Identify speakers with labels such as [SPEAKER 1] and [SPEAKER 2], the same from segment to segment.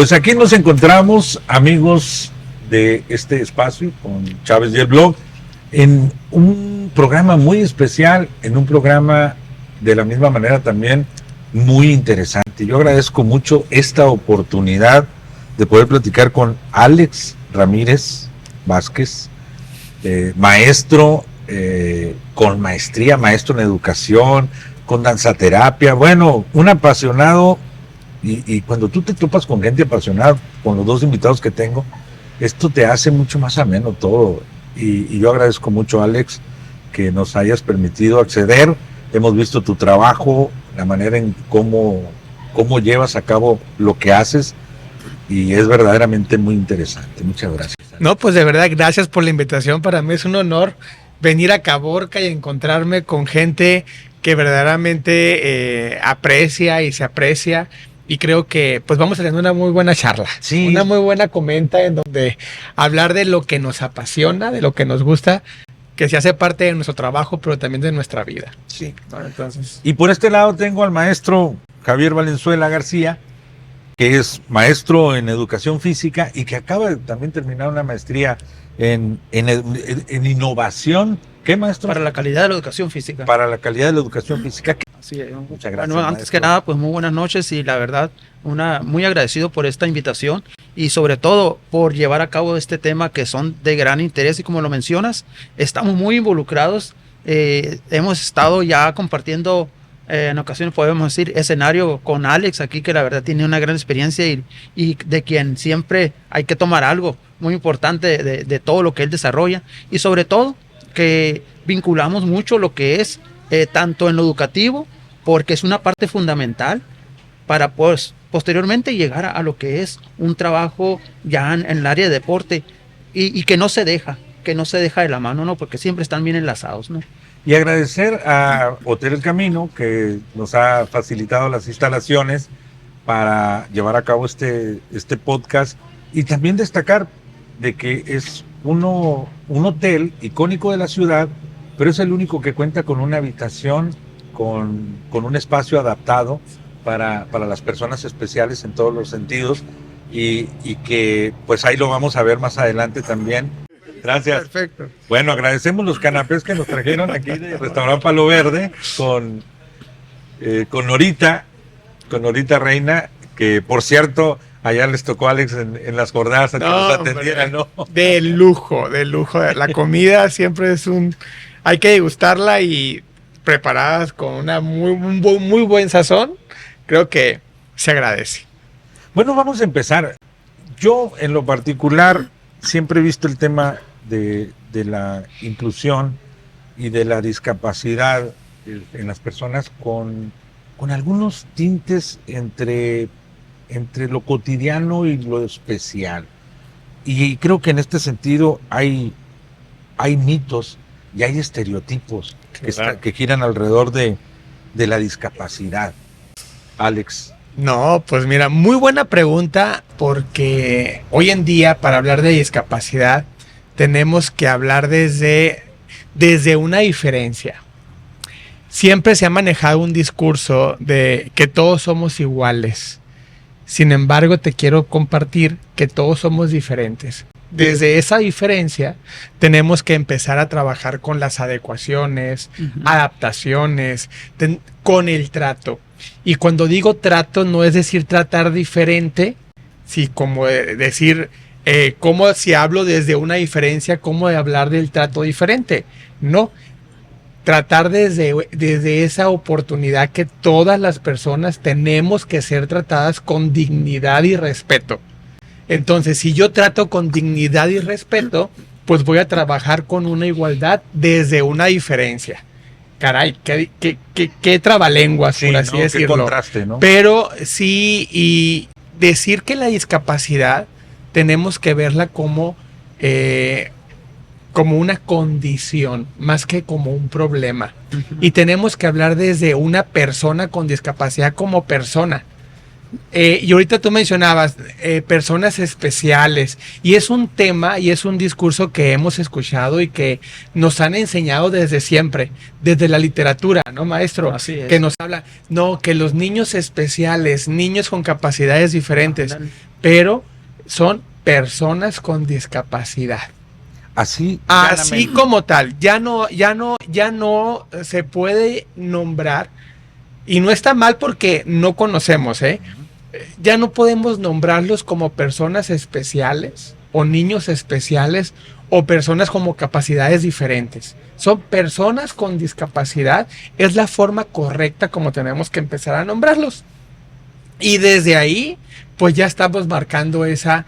[SPEAKER 1] Pues aquí nos encontramos, amigos de este espacio, con Chávez y el Blog, en un programa muy especial, en un programa de la misma manera también muy interesante. Yo agradezco mucho esta oportunidad de poder platicar con Alex Ramírez Vázquez, maestro con maestría, maestro en educación, con danzaterapia, bueno, un apasionado. Y cuando tú te topas con gente apasionada, con los dos invitados que tengo, esto te hace mucho más ameno todo. Y yo agradezco mucho, Alex, que nos hayas permitido acceder. Hemos visto tu trabajo, la manera en cómo llevas a cabo lo que haces, y es verdaderamente muy interesante. Muchas gracias, Alex.
[SPEAKER 2] No, pues de verdad, gracias por la invitación. Para mí es un honor venir a Caborca y encontrarme con gente que verdaderamente aprecia y se aprecia. Y creo que pues vamos a tener una muy buena charla,
[SPEAKER 1] sí,
[SPEAKER 2] una muy buena comenta en donde hablar de lo que nos apasiona, de lo que nos gusta, que se hace parte de nuestro trabajo, pero también de nuestra vida.
[SPEAKER 1] Sí.
[SPEAKER 2] Bueno, entonces.
[SPEAKER 1] Y por este lado tengo al maestro Javier Valenzuela García, que es maestro en educación física y que acaba de también terminar una maestría en innovación. ¿Qué, maestro?
[SPEAKER 3] Para la calidad de la educación física.
[SPEAKER 1] Para la calidad de la educación física.
[SPEAKER 3] Así es.
[SPEAKER 1] Muchas gracias.
[SPEAKER 3] Bueno, antes
[SPEAKER 1] maestro.
[SPEAKER 3] que nada, pues muy buenas noches y la verdad, muy agradecido por esta invitación y sobre todo por llevar a cabo este tema que son de gran interés y como lo mencionas, estamos muy involucrados. Hemos estado ya compartiendo en ocasiones, podemos decir, escenario con Alex aquí, que la verdad tiene una gran experiencia y de quien siempre hay que tomar algo muy importante de todo lo que él desarrolla y sobre todo que vinculamos mucho lo que es tanto en lo educativo, porque es una parte fundamental para pues, posteriormente llegar a lo que es un trabajo ya en el área de deporte y que no se deja de la mano, ¿no? Porque siempre están bien enlazados, ¿no?
[SPEAKER 1] Y agradecer a Hotel El Camino, que nos ha facilitado las instalaciones para llevar a cabo este podcast, y también destacar de que es un hotel icónico de la ciudad, pero es el único que cuenta con una habitación con un espacio adaptado para las personas especiales en todos los sentidos, y que pues ahí lo vamos a ver más adelante también. Gracias.
[SPEAKER 2] Perfecto.
[SPEAKER 1] Bueno, agradecemos los canapés que nos trajeron aquí del restaurante Palo Verde con Norita Reina, que por cierto allá les tocó a Alex en las jornadas a que nos atendieran, ¿no?
[SPEAKER 2] De lujo. La comida siempre es hay que degustarla y preparadas con una muy buen sazón. Creo que se agradece.
[SPEAKER 1] Bueno, vamos a empezar. Yo en lo particular siempre he visto el tema de la inclusión y de la discapacidad en las personas con algunos tintes entre lo cotidiano y lo especial. Y creo que en este sentido hay mitos y hay estereotipos que giran alrededor de la discapacidad. Alex.
[SPEAKER 2] No, pues mira, muy buena pregunta, porque hoy en día para hablar de discapacidad tenemos que hablar desde una diferencia. Siempre se ha manejado un discurso de que todos somos iguales. Sin embargo, te quiero compartir que todos somos diferentes. Desde esa diferencia tenemos que empezar a trabajar con las adecuaciones, adaptaciones, con el trato. Y cuando digo trato, no es decir tratar diferente, sí, como decir, como si hablo desde una diferencia, como de hablar del trato diferente. No, tratar desde esa oportunidad que todas las personas tenemos que ser tratadas con dignidad y respeto. Entonces, si yo trato con dignidad y respeto, pues voy a trabajar con una igualdad desde una diferencia. Caray, qué trabalenguas, sí, por así decirlo.
[SPEAKER 1] Qué contraste, ¿no?
[SPEAKER 2] Pero sí, y decir que la discapacidad tenemos que verla como una condición, más que como un problema. Y tenemos que hablar desde una persona con discapacidad como persona. Y ahorita tú mencionabas personas especiales, y es un tema y es un discurso que hemos escuchado y que nos han enseñado desde siempre, desde la literatura, ¿no, maestro?
[SPEAKER 3] Así es.
[SPEAKER 2] Que nos habla, no, que los niños especiales, niños con capacidades diferentes, pero son personas con discapacidad.
[SPEAKER 1] Así
[SPEAKER 2] Como tal, ya no se puede nombrar, y no está mal porque no conocemos, ya no podemos nombrarlos como personas especiales o niños especiales o personas como capacidades diferentes. Son personas con discapacidad, es la forma correcta como tenemos que empezar a nombrarlos. Y desde ahí, pues ya estamos marcando esa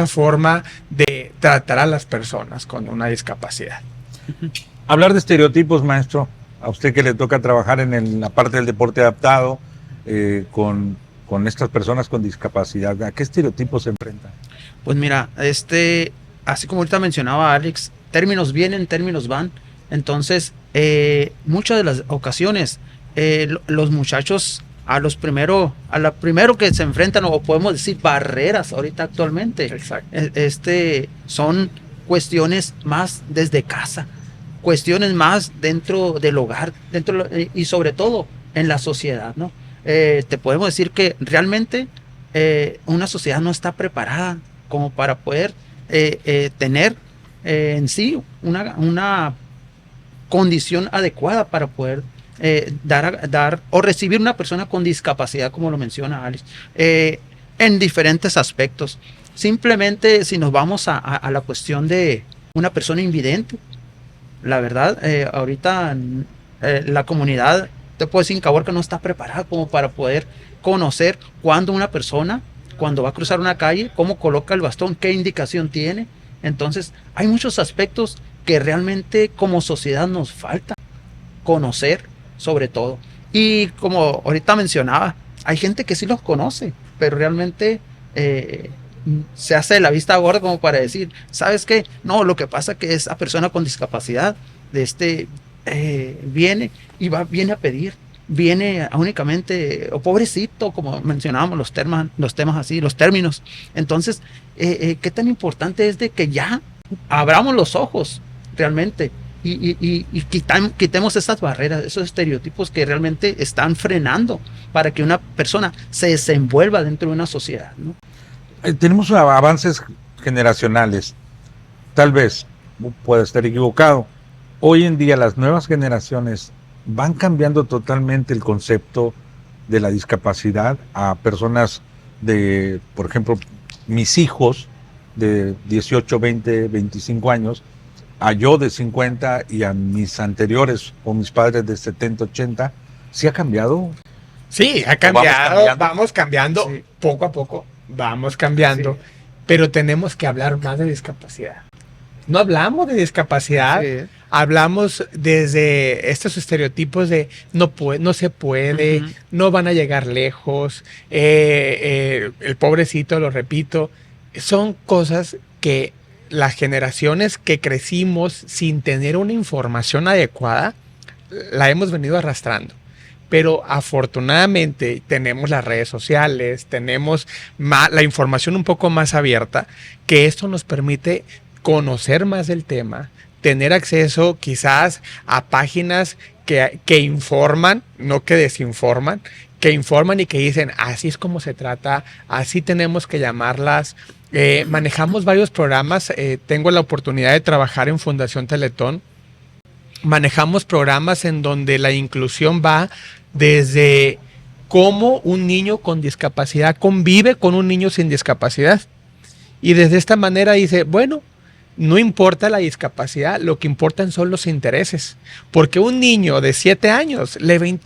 [SPEAKER 2] forma de tratar a las personas con una discapacidad.
[SPEAKER 1] Hablar de estereotipos, maestro, a usted que le toca trabajar en la parte del deporte adaptado, con estas personas con discapacidad, ¿a qué estereotipos se enfrentan?
[SPEAKER 3] Pues mira, así como ahorita mencionaba Alex, términos vienen, términos van. Entonces, muchas de las ocasiones, los muchachos a lo primero que se enfrentan, o podemos decir barreras ahorita actualmente, son cuestiones más desde casa, cuestiones más dentro del hogar, y sobre todo en la sociedad, ¿no? Te podemos decir que realmente una sociedad no está preparada como para poder tener en sí una condición adecuada para poder dar o recibir una persona con discapacidad, como lo menciona Alice, en diferentes aspectos. Simplemente si nos vamos a la cuestión de una persona invidente, la verdad, ahorita la comunidad, te puedo decir, Caborca no está preparada como para poder conocer cuando una persona, cuando va a cruzar una calle, cómo coloca el bastón, qué indicación tiene. Entonces, hay muchos aspectos que realmente como sociedad nos falta conocer, sobre todo. Y como ahorita mencionaba, hay gente que sí los conoce, pero realmente se hace de la vista gorda como para decir, ¿sabes qué? No, lo que pasa es que esa persona con discapacidad viene a pedir, viene únicamente, o pobrecito, como mencionábamos los temas así, los términos. Entonces, ¿qué tan importante es de que ya abramos los ojos realmente y quitemos esas barreras, esos estereotipos que realmente están frenando para que una persona se desenvuelva dentro de una sociedad, ¿no?
[SPEAKER 1] Tenemos avances generacionales, tal vez pueda estar equivocado. Hoy en día las nuevas generaciones van cambiando totalmente el concepto de la discapacidad a personas de, por ejemplo, mis hijos de 18, 20, 25 años, a yo de 50 y a mis anteriores o mis padres de 70, 80. ¿Sí ha cambiado?
[SPEAKER 2] Sí, ha cambiado, vamos cambiando sí. Poco a poco, vamos cambiando, sí. Pero tenemos que hablar más de discapacidad. No hablamos de discapacidad, sí. Hablamos desde estos estereotipos de no se puede, uh-huh. No van a llegar lejos, el pobrecito, lo repito, son cosas que las generaciones que crecimos sin tener una información adecuada, la hemos venido arrastrando. Pero afortunadamente tenemos las redes sociales, tenemos la información un poco más abierta, que esto nos permite conocer más del tema, tener acceso quizás a páginas que informan, no que desinforman, que informan y que dicen, así es como se trata, así tenemos que llamarlas. Manejamos varios programas, tengo la oportunidad de trabajar en Fundación Teletón. Manejamos programas en donde la inclusión va desde cómo un niño con discapacidad convive con un niño sin discapacidad. Y desde esta manera dice, bueno, no importa la discapacidad, lo que importan son los intereses. Porque un niño de 7 años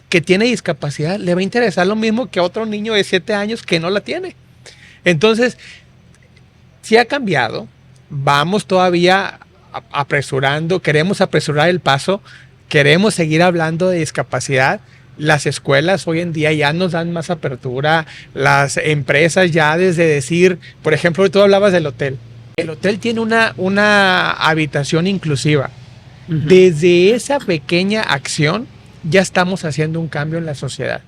[SPEAKER 2] que tiene discapacidad le va a interesar lo mismo que a otro niño de 7 años que no la tiene. Entonces, sí ha cambiado, vamos todavía queremos apresurar el paso, queremos seguir hablando de discapacidad. Las escuelas hoy en día ya nos dan más apertura, las empresas ya desde decir, por ejemplo, tú hablabas del hotel. El hotel tiene una habitación inclusiva. Uh-huh. Desde esa pequeña acción ya estamos haciendo un cambio en la sociedad.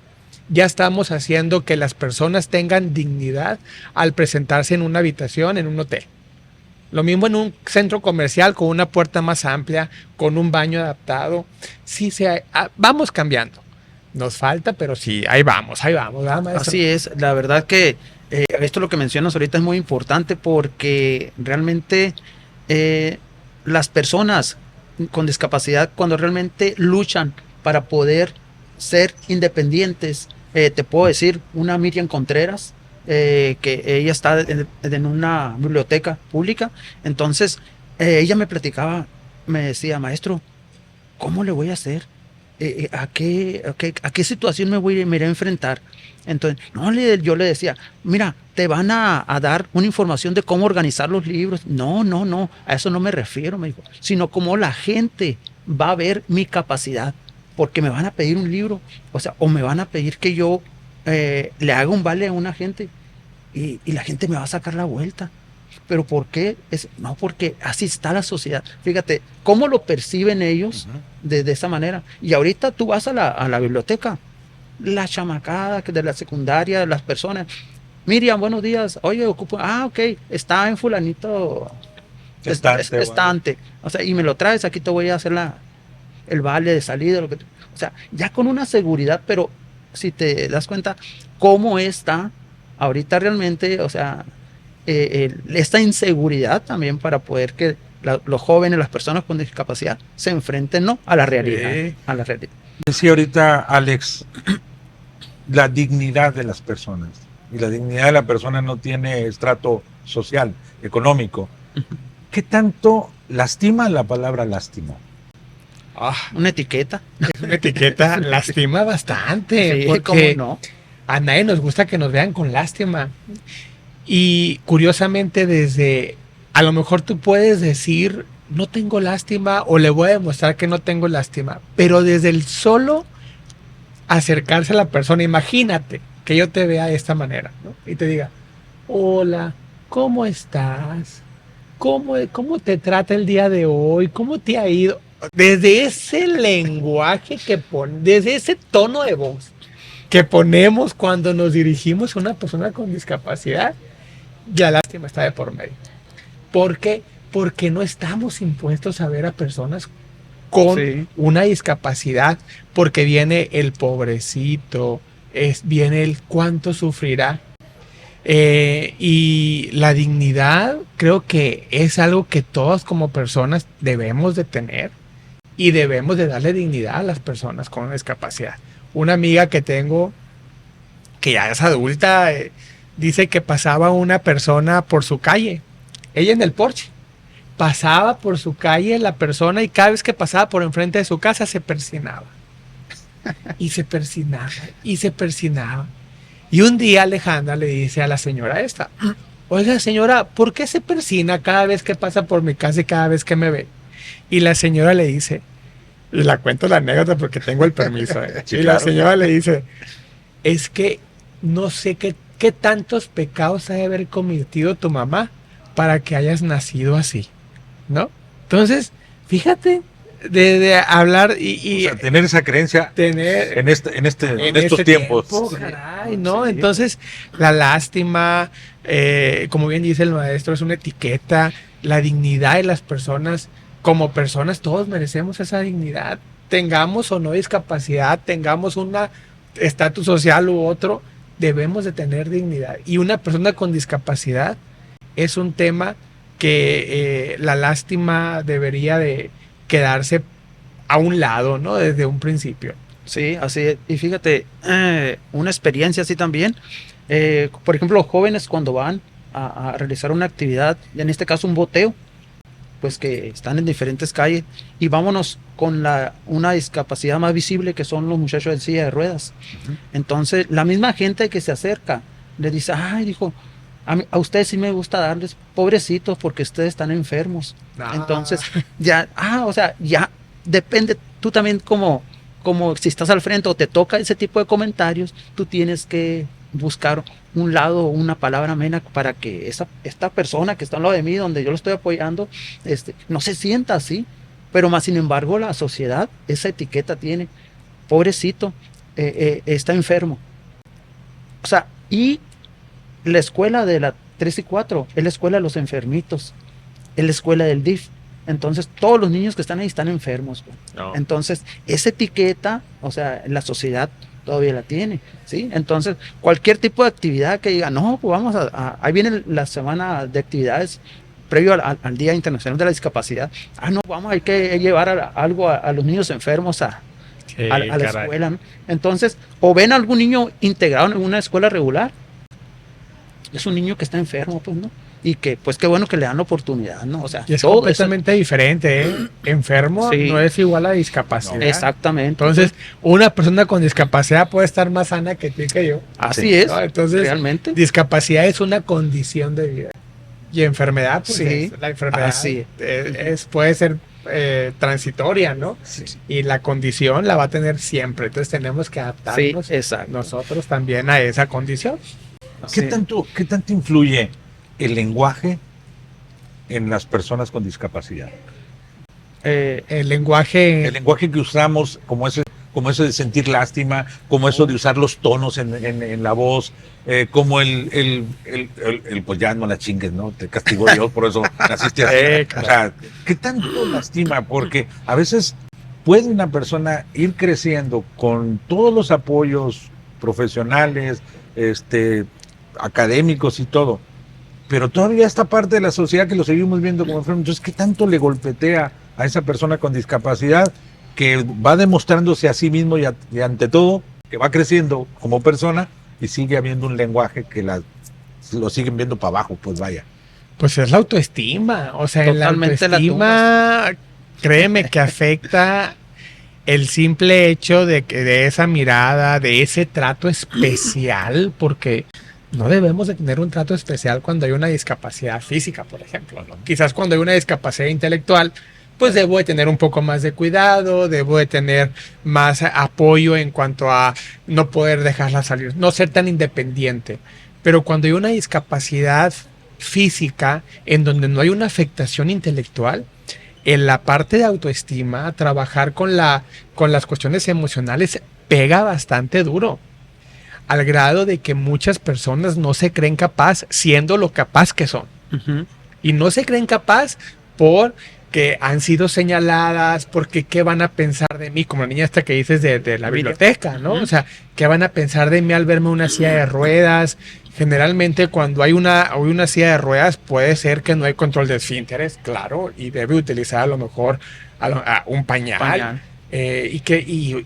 [SPEAKER 2] Ya estamos haciendo que las personas tengan dignidad al presentarse en una habitación, en un hotel. Lo mismo en un centro comercial con una puerta más amplia, con un baño adaptado. Sí, vamos cambiando. Nos falta, pero sí, ahí vamos, maestro.
[SPEAKER 3] Así es, la verdad que Esto lo que mencionas ahorita es muy importante porque realmente las personas con discapacidad, cuando realmente luchan para poder ser independientes, te puedo decir, una Miriam Contreras, que ella está en una biblioteca pública. Entonces ella me platicaba, me decía, maestro, ¿cómo le voy a hacer? ¿A qué situación me iré a enfrentar? Entonces, no, yo le decía, mira, te van a dar una información de cómo organizar los libros. No, a eso no me refiero, me dijo, sino cómo la gente va a ver mi capacidad, porque me van a pedir un libro, o sea, o me van a pedir que yo le haga un vale a una gente y la gente me va a sacar la vuelta. ¿Pero por qué? No, porque así está la sociedad. Fíjate, cómo lo perciben ellos de esa manera. Y ahorita tú vas a la biblioteca, la chamacada de la secundaria, las personas. Miriam, buenos días. Oye, ocupo. Ah, ok, está en fulanito estante. O sea, y me lo traes, aquí te voy a hacer el vale de salida. O sea, ya con una seguridad, pero si te das cuenta cómo está ahorita realmente, o sea, esta inseguridad también para poder que los jóvenes, las personas con discapacidad se enfrenten, ¿no?, a la realidad,
[SPEAKER 1] Sí.
[SPEAKER 3] a la realidad.
[SPEAKER 1] Decía ahorita Alex, la dignidad de las personas. Y la dignidad de la persona no tiene estrato social, económico. ¿Qué tanto lastima la palabra lástima?
[SPEAKER 3] Una etiqueta.
[SPEAKER 2] Es una etiqueta, lastima bastante.
[SPEAKER 3] Sí,
[SPEAKER 2] porque
[SPEAKER 3] ¿cómo no?
[SPEAKER 2] a nadie nos gusta que nos vean con lástima. Y curiosamente, a lo mejor tú puedes decir, no tengo lástima, o le voy a demostrar que no tengo lástima, pero desde el solo acercarse a la persona, imagínate que yo te vea de esta manera, ¿no? Y te diga, hola, ¿cómo estás? ¿Cómo te trata el día de hoy? ¿Cómo te ha ido? Desde ese lenguaje desde ese tono de voz que ponemos cuando nos dirigimos a una persona con discapacidad, ya la lástima está de por medio. ¿Por qué? Porque no estamos impuestos a ver a personas con una discapacidad, porque viene el pobrecito, viene el cuánto sufrirá. Y la dignidad creo que es algo que todos como personas debemos de tener y debemos de darle dignidad a las personas con discapacidad. Una amiga que tengo, que ya es adulta, dice que pasaba una persona por su calle, ella en el porche, pasaba por su calle la persona y cada vez que pasaba por enfrente de su casa se persinaba. Y se persinaba, y se persinaba. Y un día Alejandra le dice a la señora esta, oiga señora, ¿por qué se persina cada vez que pasa por mi casa y cada vez que me ve? Y la señora le dice, y la cuento la anécdota porque tengo el permiso,
[SPEAKER 1] Sí,
[SPEAKER 2] y
[SPEAKER 1] claro.
[SPEAKER 2] la señora le dice, es que no sé qué tantos pecados ha de haber cometido tu mamá para que hayas nacido así, ¿no? Entonces, fíjate, de hablar y
[SPEAKER 1] O sea, tener esa creencia
[SPEAKER 2] tener
[SPEAKER 1] en estos tiempos.
[SPEAKER 2] caray, ¿no?
[SPEAKER 3] Sí.
[SPEAKER 2] Entonces, la lástima, como bien dice el maestro, es una etiqueta, la dignidad de las personas, como personas, todos merecemos esa dignidad, tengamos o no discapacidad, tengamos un estatus social u otro, debemos de tener dignidad. Y una persona con discapacidad es un tema que la lástima debería de quedarse a un lado, ¿no? Desde un principio.
[SPEAKER 3] Sí, así es. Y fíjate, una experiencia así también. Por ejemplo, los jóvenes cuando van a realizar una actividad, en este caso un boteo, pues que están en diferentes calles, y vámonos con una discapacidad más visible, que son los muchachos en silla de ruedas. Entonces, la misma gente que se acerca le dice, ay, dijo, a ustedes sí me gusta darles, pobrecitos, porque ustedes están enfermos. Entonces, ya, o sea, ya depende, tú también como si estás al frente o te toca ese tipo de comentarios, tú tienes que buscar un lado, una palabra amena para que esta persona que está al lado de mí, donde yo lo estoy apoyando, no se sienta así. Pero más sin embargo, la sociedad, esa etiqueta tiene, pobrecito, está enfermo. O sea, y la escuela de la 3 y 4 es la escuela de los enfermitos, es la escuela del DIF. Entonces, todos los niños que están ahí están enfermos.
[SPEAKER 1] No.
[SPEAKER 3] Entonces, esa etiqueta, o sea, la sociedad todavía la tiene, ¿sí? Entonces, cualquier tipo de actividad que diga, no, pues vamos ahí viene la semana de actividades previo al Día Internacional de la Discapacidad. No, hay que llevar algo a los niños enfermos a la escuela, ¿no? Entonces, o ven a algún niño integrado en una escuela regular, es un niño que está enfermo, pues, ¿no? Y que, pues, qué bueno que le dan la oportunidad, ¿no? O sea,
[SPEAKER 2] y es completamente diferente, ¿eh? Enfermo
[SPEAKER 3] sí,
[SPEAKER 2] no es igual a discapacidad.
[SPEAKER 3] No. Exactamente.
[SPEAKER 2] Entonces, una persona con discapacidad puede estar más sana que tú y que yo.
[SPEAKER 3] Así es,
[SPEAKER 2] ¿no? Entonces,
[SPEAKER 3] realmente.
[SPEAKER 2] Discapacidad es una condición de vida. Y enfermedad, pues,
[SPEAKER 3] sí,
[SPEAKER 2] la enfermedad puede ser transitoria, ¿no?
[SPEAKER 3] Sí.
[SPEAKER 2] Y la condición la va a tener siempre. Entonces, tenemos que adaptarnos nosotros también a esa condición.
[SPEAKER 1] ¿Qué tanto influye el lenguaje en las personas con discapacidad?
[SPEAKER 2] El lenguaje
[SPEAKER 1] que usamos, como eso de sentir lástima, como eso de usar los tonos en la voz, como pues ya no la chingues, ¿no? Te castigó Dios, por eso naciste así. O sea, ¿qué tanto lastima? Porque a veces puede una persona ir creciendo con todos los apoyos profesionales, académicos y todo, pero todavía esta parte de la sociedad que lo seguimos viendo como enfermo. Entonces, ¿qué tanto le golpetea a esa persona con discapacidad que va demostrándose a sí mismo y ante todo, que va creciendo como persona y sigue habiendo un lenguaje que lo siguen viendo para abajo? Pues vaya.
[SPEAKER 2] Pues es la autoestima. O sea,
[SPEAKER 3] totalmente
[SPEAKER 2] la autoestima, créeme que afecta el simple hecho de esa mirada, de ese trato especial, porque no debemos de tener un trato especial cuando hay una discapacidad física, por ejemplo, ¿no? Quizás cuando hay una discapacidad intelectual, pues debo de tener un poco más de cuidado, debo de tener más apoyo en cuanto a no poder dejarla salir, no ser tan independiente. Pero cuando hay una discapacidad física en donde no hay una afectación intelectual, en la parte de autoestima, trabajar con las cuestiones emocionales pega bastante duro, al grado de que muchas personas no se creen capaz siendo lo capaz que son.
[SPEAKER 3] Uh-huh.
[SPEAKER 2] Y no se creen capaz porque han sido señaladas, porque qué van a pensar de mí, como la niña esta que dices de la biblioteca, ¿no?
[SPEAKER 3] Uh-huh.
[SPEAKER 2] O sea, qué van a pensar de mí al verme en una silla de ruedas. Generalmente cuando hay una silla de ruedas puede ser que no hay control de esfínteres, claro, y debe utilizar a lo mejor un pañal. Y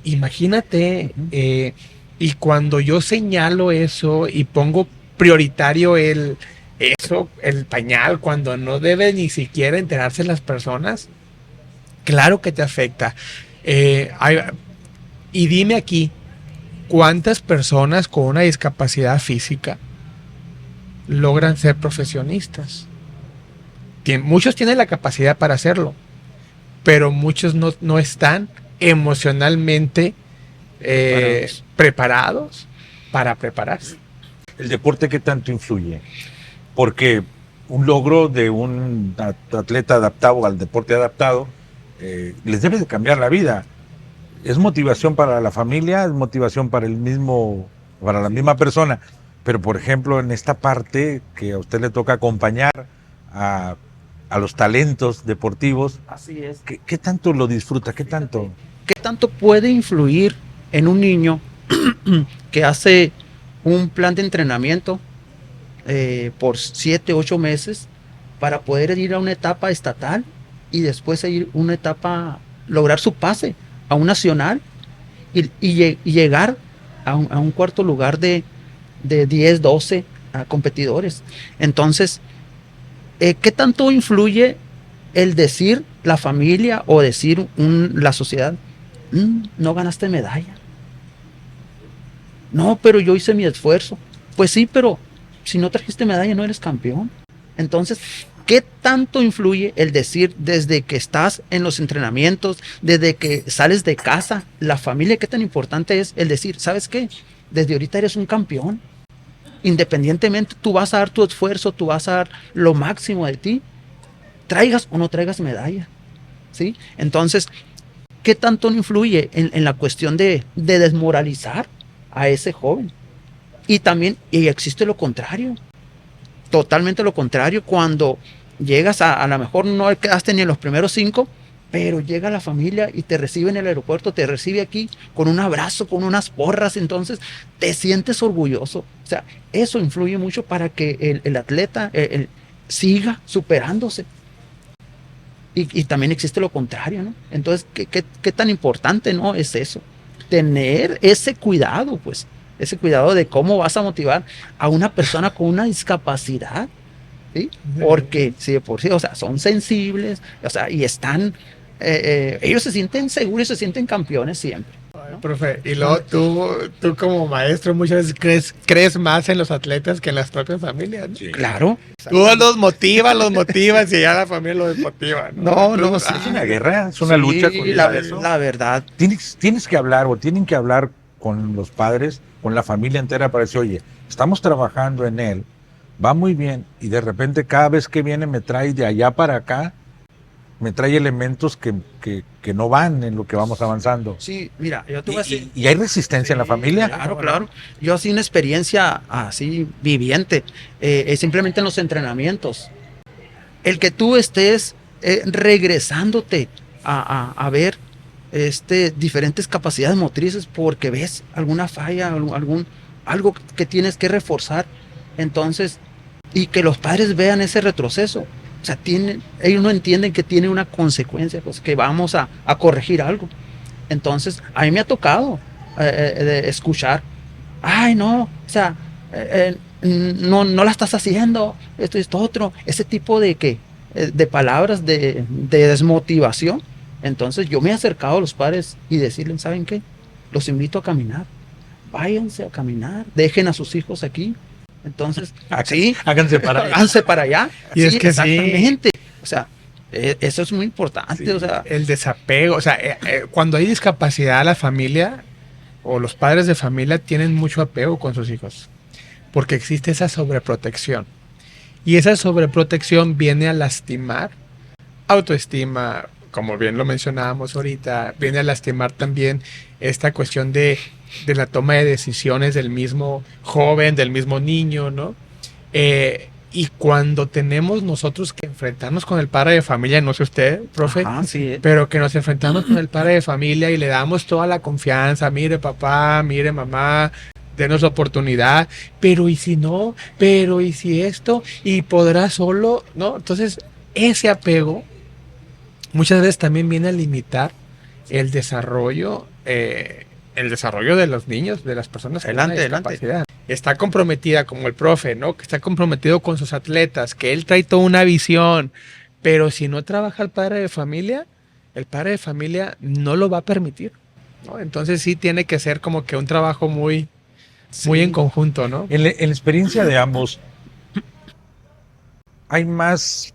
[SPEAKER 2] imagínate,
[SPEAKER 3] uh-huh.
[SPEAKER 2] Y cuando yo señalo eso y pongo prioritario el pañal, cuando no debe ni siquiera enterarse las personas, claro que te afecta. Y dime aquí, ¿cuántas personas con una discapacidad física logran ser profesionistas? Muchos tienen la capacidad para hacerlo, pero muchos no están emocionalmente preparados para prepararse.
[SPEAKER 1] ¿El deporte qué tanto influye? Porque un logro de un atleta adaptado al deporte adaptado les debe de cambiar la vida. Es motivación para la familia, es motivación para la misma persona. Pero, por ejemplo, en esta parte que a usted le toca acompañar a los talentos deportivos,
[SPEAKER 3] así es.
[SPEAKER 1] ¿Qué tanto lo disfruta? ¿Qué tanto
[SPEAKER 3] puede influir en un niño que hace un plan de entrenamiento por 7, 8 meses para poder ir a una etapa estatal y después ir una etapa, lograr su pase a un nacional y llegar a un cuarto lugar de 10, 12 competidores? Entonces, ¿qué tanto influye el decir la familia o decir la sociedad? No ganaste medalla. No, pero yo hice mi esfuerzo. Pues sí, pero si no trajiste medalla no eres campeón. Entonces, ¿qué tanto influye el decir desde que estás en los entrenamientos, desde que sales de casa, la familia? ¿Qué tan importante es el decir, ¿sabes qué? Desde ahorita eres un campeón. Independientemente, tú vas a dar tu esfuerzo, tú vas a dar lo máximo de ti, traigas o no traigas medalla, ¿sí? Entonces, ¿qué tanto influye en la cuestión de desmoralizar a ese joven? Y también existe lo contrario, totalmente lo contrario, cuando llegas a lo mejor no quedaste ni en los primeros 5, pero llega la familia y te recibe en el aeropuerto, te recibe aquí con un abrazo, con unas porras, entonces te sientes orgulloso. O sea, eso influye mucho para que el atleta siga superándose. Y también existe lo contrario, ¿no? Entonces, ¿qué tan importante, no, es eso? Tener ese cuidado, pues, ese cuidado de cómo vas a motivar a una persona con una discapacidad, ¿sí? Porque, sí, de por sí, o sea, son sensibles, o sea, y están, ellos se sienten seguros y se sienten campeones siempre, ¿no?
[SPEAKER 2] Profe, y luego tú como maestro muchas veces crees más en los atletas que en las propias familias, ¿no?
[SPEAKER 1] Sí.
[SPEAKER 3] Claro.
[SPEAKER 2] Tú los motivas y ya la familia los desmotiva,
[SPEAKER 3] No, sí.
[SPEAKER 1] Es una guerra, es una
[SPEAKER 3] Sí,
[SPEAKER 1] lucha contra eso.
[SPEAKER 3] la verdad.
[SPEAKER 1] Tienes que hablar o tienen que hablar con los padres, con la familia entera para decir, oye, estamos trabajando en él, va muy bien, y de repente cada vez que viene me trae de allá para acá, me trae elementos que no van en lo que vamos avanzando.
[SPEAKER 3] Sí, mira, yo te voy a decir.
[SPEAKER 1] Y hay resistencia en la familia.
[SPEAKER 3] Claro. Yo así una experiencia así viviente, simplemente en los entrenamientos. El que tú estés regresándote a ver diferentes capacidades motrices porque ves alguna falla, algo que tienes que reforzar, entonces, y que los padres vean ese retroceso. O sea, ellos no entienden que tiene una consecuencia, pues que vamos a corregir algo. Entonces, a mí me ha tocado de escuchar, ay, no, o sea, no la estás haciendo, esto otro, ese tipo de palabras de desmotivación. Entonces, yo me he acercado a los padres y decirles, ¿saben qué? Los invito a caminar, váyanse a caminar, dejen a sus hijos aquí. Entonces, sí,
[SPEAKER 1] Háganse para allá.
[SPEAKER 3] háganse para allá.
[SPEAKER 2] Y es que
[SPEAKER 3] exactamente. O sea, eso es muy importante.
[SPEAKER 2] Sí,
[SPEAKER 3] o sea,
[SPEAKER 2] el desapego, o sea, cuando hay discapacidad, la familia o los padres de familia tienen mucho apego con sus hijos, porque existe esa sobreprotección. Y esa sobreprotección viene a lastimar autoestima, como bien lo mencionábamos ahorita, viene a lastimar también esta cuestión de la toma de decisiones del mismo joven, del mismo niño, ¿no? Y cuando tenemos nosotros que enfrentarnos con el padre de familia, no sé usted, profe,
[SPEAKER 3] sí.
[SPEAKER 2] pero que nos enfrentamos con el padre de familia y le damos toda la confianza, mire papá, mire mamá, denos oportunidad, pero y si no, pero y si esto, y podrá solo, ¿no? Entonces, ese apego muchas veces también viene a limitar el desarrollo de los niños, de las personas con una discapacidad. Está comprometida como el profe, ¿no? Que está comprometido con sus atletas, que él trae toda una visión, pero si no trabaja el padre de familia no lo va a permitir, ¿no? Entonces sí tiene que ser como que un trabajo muy en conjunto, ¿no?
[SPEAKER 1] En la experiencia de ambos, hay más,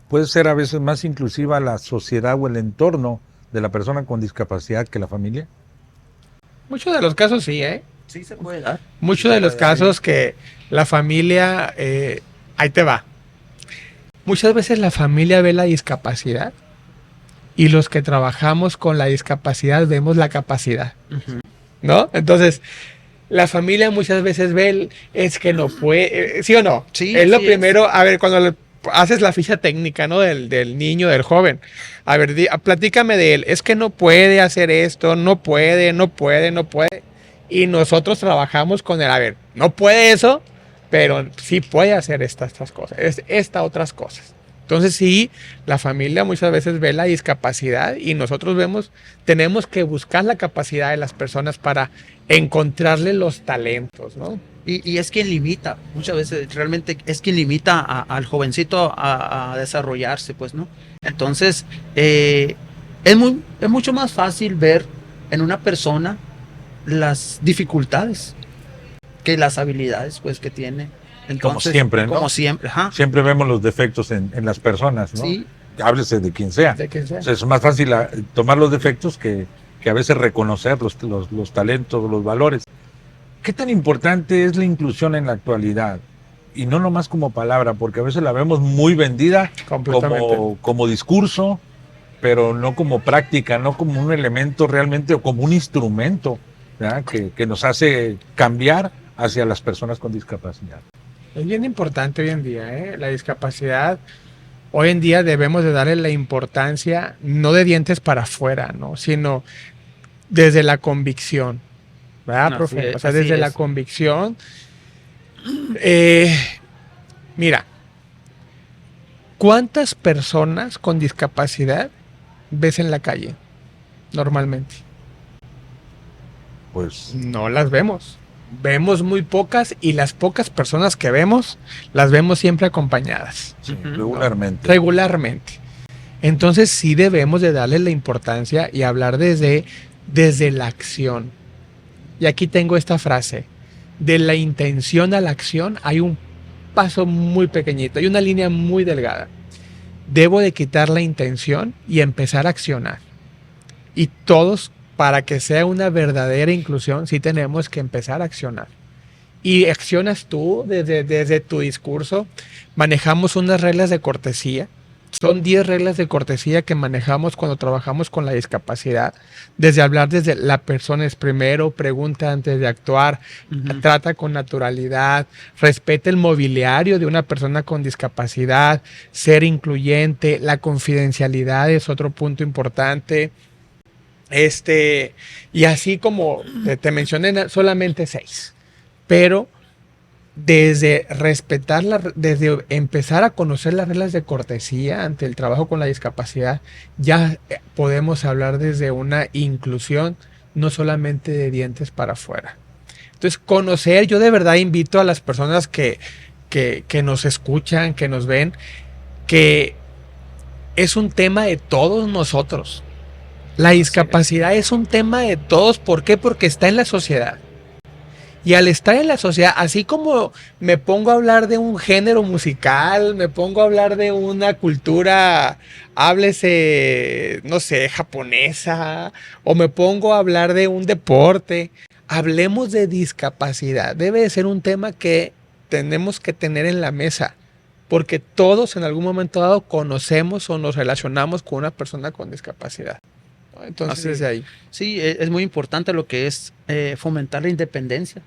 [SPEAKER 1] puede ser a veces más inclusiva la sociedad o el entorno de la persona con discapacidad que la familia.
[SPEAKER 2] Muchos de los casos sí, ¿eh?
[SPEAKER 3] Sí se puede dar.
[SPEAKER 2] Muchos de los casos que la familia, ahí te va. Muchas veces la familia ve la discapacidad y los que trabajamos con la discapacidad vemos la capacidad, ¿no? Entonces, la familia muchas veces ve, es que no puede, ¿sí o no?
[SPEAKER 3] Sí,
[SPEAKER 2] es lo
[SPEAKER 3] sí
[SPEAKER 2] primero, a ver, cuando haces la ficha técnica, ¿no? Del niño, del joven. A ver, platícame de él. Es que no puede hacer esto, no puede. Y nosotros trabajamos con él. A ver, no puede eso, pero sí puede hacer estas cosas, otras cosas. Entonces sí, la familia muchas veces ve la discapacidad y nosotros tenemos que buscar la capacidad de las personas para encontrarle los talentos, ¿no?
[SPEAKER 3] Y es quien limita, muchas veces realmente es quien limita al jovencito a desarrollarse, pues, ¿no? Entonces, es mucho más fácil ver en una persona las dificultades que las habilidades, pues, que tiene. Entonces,
[SPEAKER 1] como siempre, ¿no?
[SPEAKER 3] Como siempre, ajá.
[SPEAKER 1] Siempre vemos los defectos en las personas, ¿no?
[SPEAKER 3] Sí.
[SPEAKER 1] Háblese de quien sea.
[SPEAKER 2] De quien sea.
[SPEAKER 1] O sea, es más fácil tomar los defectos que a veces reconocer los talentos, los valores. ¿Qué tan importante es la inclusión en la actualidad? Y no nomás como palabra, porque a veces la vemos muy vendida como discurso, pero no como práctica, no como un elemento realmente o como un instrumento, ¿verdad? Que nos hace cambiar hacia las personas con discapacidad.
[SPEAKER 2] Es bien importante hoy en día, ¿eh? La discapacidad hoy en día debemos de darle la importancia, no de dientes para afuera, ¿no? Sino desde la convicción, ¿verdad, profe? O sea, desde la convicción. Mira, ¿cuántas personas con discapacidad ves en la calle normalmente?
[SPEAKER 1] Pues
[SPEAKER 2] no las vemos. Vemos muy pocas y las pocas personas que vemos, las vemos siempre acompañadas.
[SPEAKER 1] sí, regularmente.
[SPEAKER 2] Regularmente. Entonces sí debemos de darle la importancia y hablar desde la acción. Y aquí tengo esta frase. De la intención a la acción hay un paso muy pequeñito, hay una línea muy delgada. Debo de quitar la intención y empezar a accionar. Y todos, para que sea una verdadera inclusión, sí tenemos que empezar a accionar. Y accionas tú desde tu discurso. Manejamos unas reglas de cortesía. Son 10 reglas de cortesía que manejamos cuando trabajamos con la discapacidad. Desde hablar desde la persona es primero, pregunta antes de actuar, trata con naturalidad, respeta el mobiliario de una persona con discapacidad, ser incluyente, la confidencialidad es otro punto importante. Y así como te mencioné solamente 6, pero desde desde empezar a conocer las reglas de cortesía ante el trabajo con la discapacidad, ya podemos hablar desde una inclusión, no solamente de dientes para afuera. Entonces, conocer, yo de verdad invito a las personas que nos escuchan, que nos ven, que es un tema de todos nosotros. La discapacidad es un tema de todos. ¿Por qué? Porque está en la sociedad. Y al estar en la sociedad, así como me pongo a hablar de un género musical, me pongo a hablar de una cultura, háblese, no sé, japonesa, o me pongo a hablar de un deporte, hablemos de discapacidad. Debe de ser un tema que tenemos que tener en la mesa, porque todos en algún momento dado conocemos o nos relacionamos con una persona con discapacidad. Entonces, desde ahí.
[SPEAKER 3] Sí, es muy importante lo que es fomentar la independencia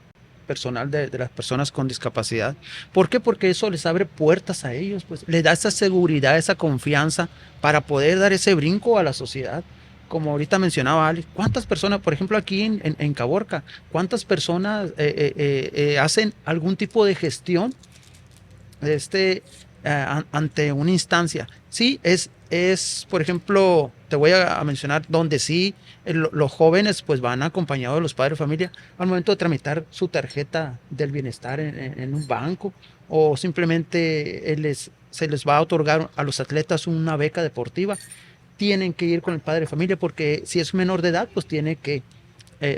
[SPEAKER 3] personal de las personas con discapacidad. ¿Por qué? Porque eso les abre puertas a ellos, pues les da esa seguridad, esa confianza para poder dar ese brinco a la sociedad. Como ahorita mencionaba Alex, ¿cuántas personas, por ejemplo aquí en Caborca, cuántas personas hacen algún tipo de gestión ante una instancia? Sí, por ejemplo, te voy a mencionar donde sí los jóvenes pues van acompañados de los padres de familia al momento de tramitar su tarjeta del bienestar en un banco, o simplemente se les va a otorgar a los atletas una beca deportiva. Tienen que ir con el padre de familia porque si es menor de edad pues tiene que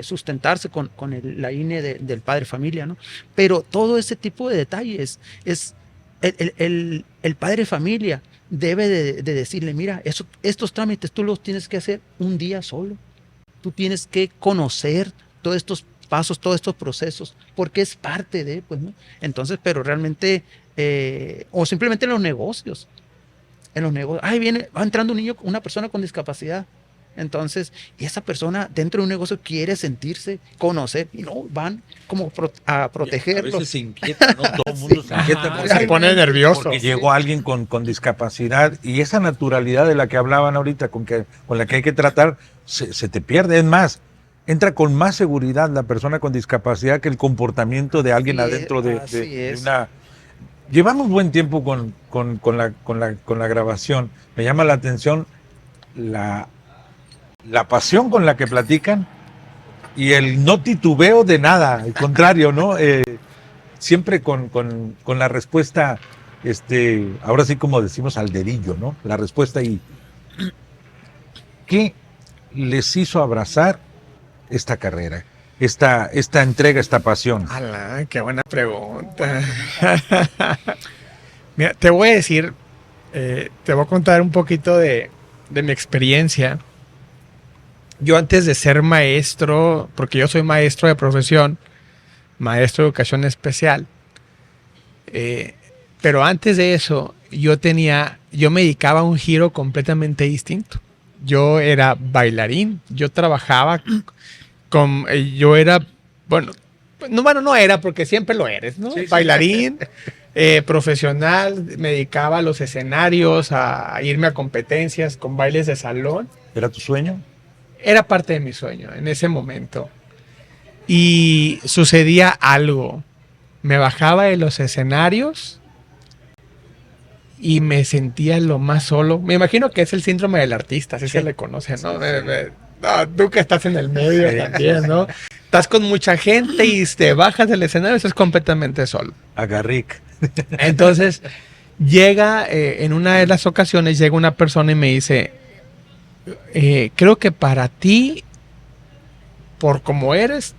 [SPEAKER 3] sustentarse con la INE del padre de familia, ¿no? Pero todo ese tipo de detalles es el padre de familia debe de decirle, mira, estos trámites tú los tienes que hacer un día solo. Tú tienes que conocer todos estos pasos, todos estos procesos, porque es parte de, pues, ¿no? Entonces, pero realmente, o simplemente en los negocios, va entrando un niño, una persona con discapacidad. Entonces, y esa persona dentro de un negocio quiere sentirse, conocer, y no, van como a protegerlo.
[SPEAKER 1] A veces se inquieta, ¿no? Todo el mundo se inquieta.
[SPEAKER 2] Se pone nervioso.
[SPEAKER 1] Porque llegó alguien con discapacidad y esa naturalidad de la que hablaban ahorita, con la que hay que tratar, se te pierde. Es más, entra con más seguridad la persona con discapacidad que el comportamiento de alguien adentro de una... Llevamos buen tiempo con la grabación. Me llama la atención la pasión con la que platican y el no titubeo de nada, al contrario, ¿no? Siempre con la respuesta, ahora sí como decimos al dedillo, ¿no? La respuesta y ¿qué les hizo abrazar esta carrera, esta entrega, esta pasión?
[SPEAKER 2] ¡Hala! ¡Qué buena pregunta! Mira, te voy a decir, te voy a contar un poquito de mi experiencia. Yo antes de ser maestro, porque yo soy maestro de profesión, maestro de educación especial, pero antes de eso yo me dedicaba a un giro completamente distinto. Yo era bailarín, yo trabajaba no era porque siempre lo eres, ¿no? Sí, bailarín, profesional, me dedicaba a los escenarios, a irme a competencias con bailes de salón.
[SPEAKER 1] ¿Era tu sueño?
[SPEAKER 2] Era parte de mi sueño en ese momento. Y sucedía algo. Me bajaba de los escenarios y me sentía lo más solo. Me imagino que es el síndrome del artista, así se le conoce, ¿no? No, tú que estás en el medio también, ¿no? Estás con mucha gente y te bajas del escenario y estás completamente solo.
[SPEAKER 1] Agarric.
[SPEAKER 2] Entonces, llega, en una de las ocasiones, llega una persona y me dice, creo que para ti, por como eres,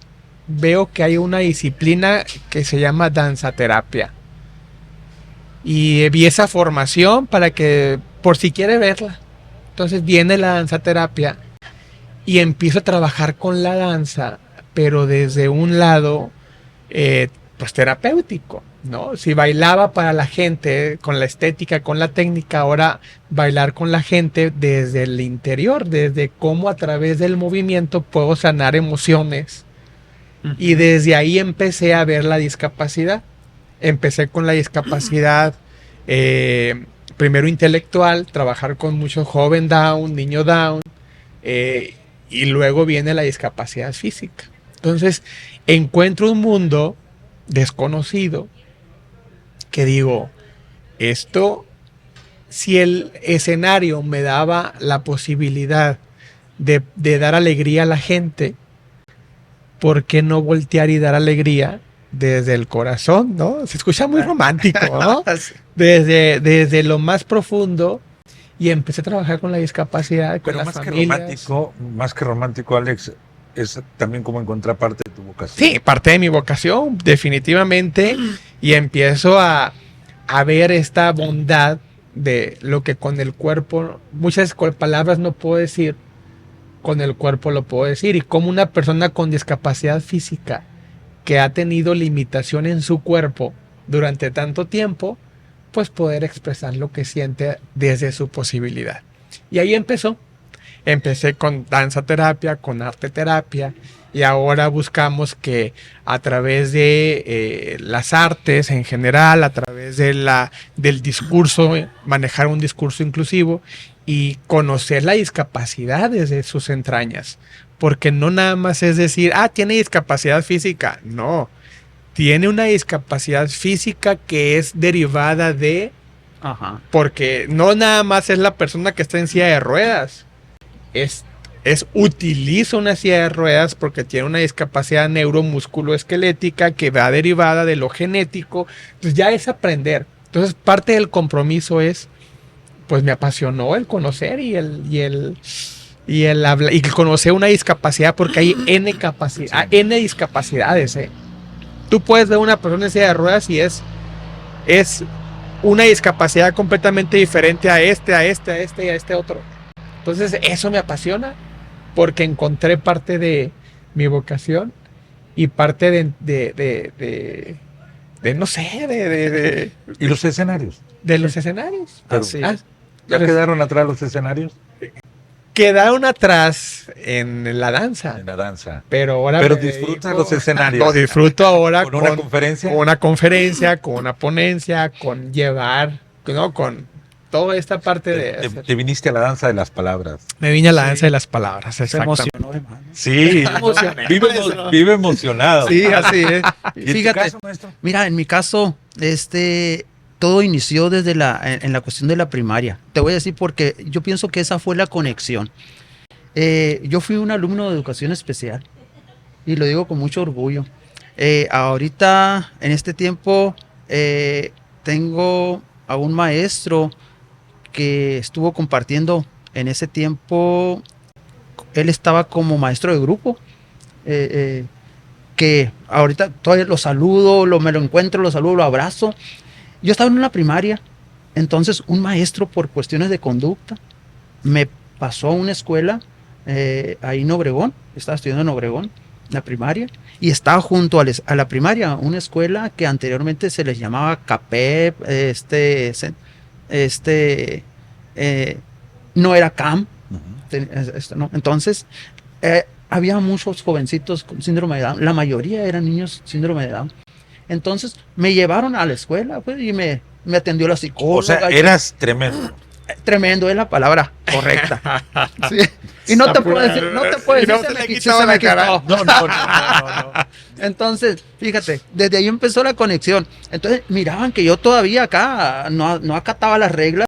[SPEAKER 2] veo que hay una disciplina que se llama danzaterapia. Y vi esa formación para que, por si quiere verla. Entonces viene la danzaterapia y empiezo a trabajar con la danza, pero desde un lado, pues terapéutico, ¿no? Si bailaba para la gente, con la estética, con la técnica, ahora bailar con la gente desde el interior, desde cómo a través del movimiento puedo sanar emociones. Y desde ahí empecé a ver la discapacidad. Empecé con la discapacidad, primero intelectual, trabajar con mucho joven Down, niño Down, y luego viene la discapacidad física. Entonces, encuentro un mundo desconocido que digo, esto, si el escenario me daba la posibilidad de dar alegría a la gente, ¿por qué no voltear y dar alegría desde el corazón, ¿no? Se escucha muy romántico, ¿no? Desde lo más profundo, y empecé a trabajar con la discapacidad, con las familias.
[SPEAKER 1] Más que romántico, Alex, es también como encontrar parte de tu vocación.
[SPEAKER 2] Sí, parte de mi vocación, definitivamente, y empiezo a ver esta bondad de lo que con el cuerpo, muchas palabras no puedo decir, con el cuerpo lo puedo decir, y como una persona con discapacidad física que ha tenido limitación en su cuerpo durante tanto tiempo, pues poder expresar lo que siente desde su posibilidad. Y ahí empecé con danza terapia, con arte terapia, y ahora buscamos que a través de las artes en general, a través de del discurso, manejar un discurso inclusivo y conocer la discapacidad desde sus entrañas. Porque no nada más es decir, tiene discapacidad física. No, tiene una discapacidad física que es derivada de... Porque no nada más es la persona que está en silla de ruedas. Utiliza una silla de ruedas porque tiene una discapacidad neuromusculoesquelética que va derivada de lo genético. Entonces ya es aprender. Entonces parte del compromiso es, pues me apasionó el conocer y el hablar, y conocer una discapacidad, porque hay N discapacidades. Tú puedes ver una persona en silla de ruedas y es una discapacidad completamente diferente a este y a este otro. Entonces eso me apasiona porque encontré parte de mi vocación y parte de no sé,
[SPEAKER 1] ¿Y los escenarios?
[SPEAKER 2] de los escenarios.
[SPEAKER 1] ¿Ya quedaron atrás los escenarios?
[SPEAKER 2] Quedaron atrás en la danza.
[SPEAKER 1] En la danza.
[SPEAKER 2] Pero ahora
[SPEAKER 1] disfrutas los escenarios.
[SPEAKER 2] Lo disfruto ahora
[SPEAKER 1] ¿Con una conferencia?
[SPEAKER 2] Con una conferencia, con una ponencia, con llevar, ¿no? Con toda esta parte de...
[SPEAKER 1] Te viniste a la danza de las palabras.
[SPEAKER 2] Me vine a la danza de las palabras,
[SPEAKER 3] Se
[SPEAKER 2] exactamente.
[SPEAKER 3] emocionó, hermano.
[SPEAKER 1] Sí, vive emocionado.
[SPEAKER 2] Sí, así es.
[SPEAKER 1] ¿Y en tu
[SPEAKER 3] Fíjate,
[SPEAKER 1] caso, maestro?
[SPEAKER 3] mira, en mi caso, todo inició desde en la cuestión de la primaria. Te voy a decir porque yo pienso que esa fue la conexión. Yo fui un alumno de educación especial y lo digo con mucho orgullo. Ahorita, en este tiempo, tengo a un maestro que estuvo compartiendo en ese tiempo. Él estaba como maestro de grupo, que ahorita todavía lo saludo, me lo encuentro, lo saludo, lo abrazo. Yo estaba en una primaria, entonces un maestro por cuestiones de conducta me pasó a una escuela ahí en Obregón, estaba estudiando en Obregón, la primaria, y estaba junto a la primaria, una escuela que anteriormente se les llamaba CAPEP, no era CAM, no. Entonces había muchos jovencitos con síndrome de Down, la mayoría eran niños síndrome de Down. Entonces me llevaron a la escuela, pues, y me atendió la psicóloga.
[SPEAKER 1] O sea, eras tremendo.
[SPEAKER 3] Tremendo es la palabra correcta. Sí. Y no te puedo decir, se me quitó, se me quitó.
[SPEAKER 1] No.
[SPEAKER 3] Entonces, fíjate, desde ahí empezó la conexión. Entonces, miraban que yo todavía acá no acataba las reglas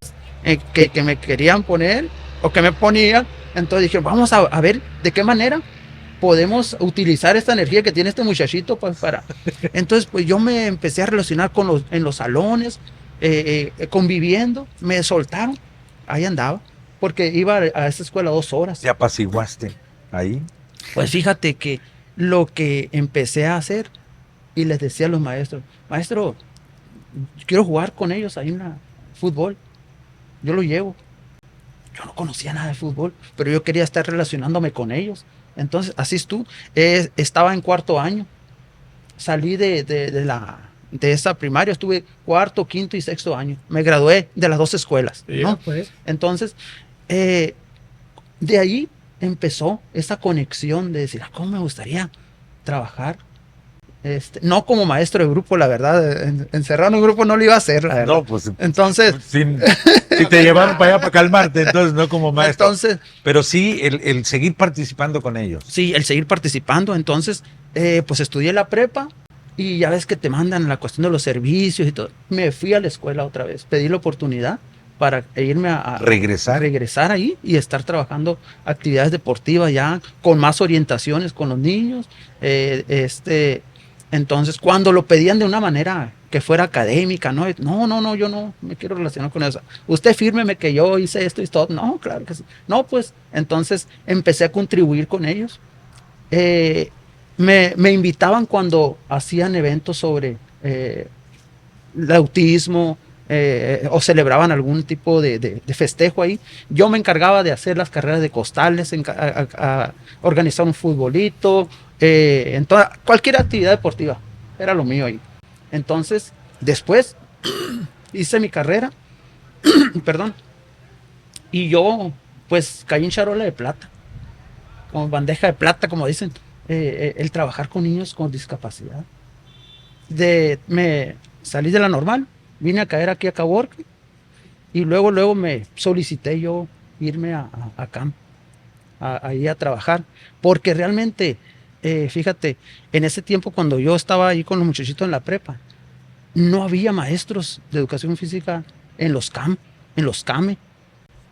[SPEAKER 3] que me querían poner o que me ponían. Entonces dije, vamos a ver de qué manera podemos utilizar esta energía que tiene este muchachito para. Entonces, pues yo me empecé a relacionar en los salones, conviviendo, me soltaron, ahí andaba, porque iba a esa escuela 2 horas.
[SPEAKER 1] ¿Te apaciguaste ahí?
[SPEAKER 3] Pues fíjate que lo que empecé a hacer, y les decía a los maestros, maestro, quiero jugar con ellos ahí fútbol, yo lo llevo. Yo no conocía nada de fútbol, pero yo quería estar relacionándome con ellos. Entonces, así es tú. Estaba en 4º año. Salí de esa primaria, estuve 4º, 5º y 6º año. Me gradué de las 2 escuelas, ¿no?
[SPEAKER 2] Pues.
[SPEAKER 3] Entonces, de ahí empezó esa conexión de decir, ¿cómo me gustaría trabajar? No como maestro de grupo, la verdad, encerrado en un grupo no lo iba a hacer, la verdad.
[SPEAKER 1] No, pues
[SPEAKER 3] entonces,
[SPEAKER 1] si te llevaron para allá para calmarte, entonces no como maestro.
[SPEAKER 3] Entonces,
[SPEAKER 1] pero sí el seguir participando con ellos.
[SPEAKER 3] Sí, el seguir participando. Entonces, pues estudié la prepa y ya ves que te mandan la cuestión de los servicios y todo. Me fui a la escuela otra vez, pedí la oportunidad para irme a regresar ahí y estar trabajando actividades deportivas ya con más orientaciones con los niños. Entonces, cuando lo pedían de una manera que fuera académica, no, yo no me quiero relacionar con eso. Usted fírmeme que yo hice esto y todo. No, claro que sí. No, pues, entonces empecé a contribuir con ellos. Me invitaban cuando hacían eventos sobre el autismo, o celebraban algún tipo de festejo ahí. Yo me encargaba de hacer las carreras de costales, a organizar un futbolito, cualquier actividad deportiva, era lo mío ahí. Entonces, después hice mi carrera, perdón, y yo pues caí en charola de plata, con bandeja de plata, como dicen, el trabajar con niños con discapacidad. Me salí de la normal, vine a caer aquí a Caborca y luego me solicité yo irme a camp, ahí a trabajar, porque realmente, fíjate, en ese tiempo cuando yo estaba ahí con los muchachitos en la prepa, no había maestros de educación física en los CAME.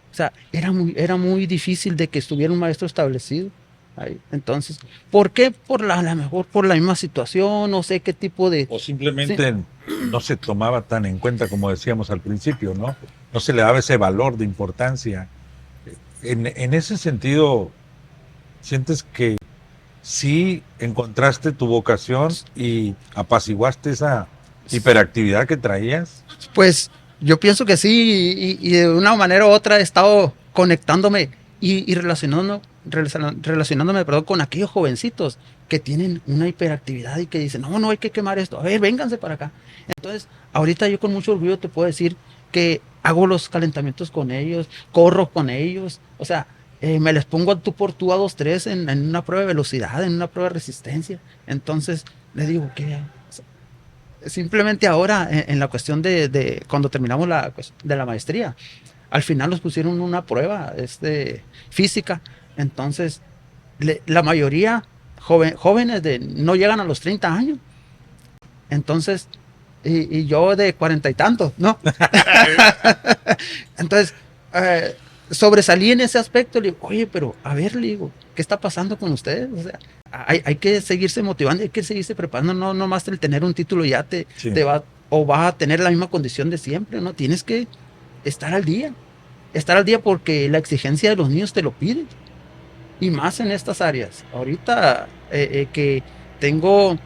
[SPEAKER 3] O sea, era muy difícil de que estuviera un maestro establecido ahí. Entonces, ¿por qué? A lo mejor por la misma situación, no sé qué tipo de...
[SPEAKER 1] O simplemente no se tomaba tan en cuenta como decíamos al principio, ¿no? No se le daba ese valor de importancia. En ese sentido, ¿sientes que sí encontraste tu vocación y apaciguaste esa hiperactividad que traías?
[SPEAKER 3] Pues yo pienso que sí, y de una manera u otra he estado conectándome y relacionándome, con aquellos jovencitos que tienen una hiperactividad y que dicen, no hay que quemar esto, a ver, vénganse para acá. Entonces, ahorita yo con mucho orgullo te puedo decir que hago los calentamientos con ellos, corro con ellos, o sea, me les pongo a tú por tú a 2-3 en una prueba de velocidad, en una prueba de resistencia. Entonces, les digo que simplemente ahora, en la cuestión de cuando terminamos de la maestría, al final nos pusieron una prueba física. Entonces, la mayoría jóvenes no llegan a los 30 años. Entonces, y yo de 40 y tantos, ¿no? Entonces, sobresalí en ese aspecto. Le digo, oye, pero a ver, le digo, ¿qué está pasando con ustedes? O sea, hay que seguirse motivando, hay que seguirse preparando. No nomás el tener un título ya te va, o vas a tener la misma condición de siempre, ¿no? Tienes que estar al día porque la exigencia de los niños te lo pide, y más en estas áreas. Ahorita que tengo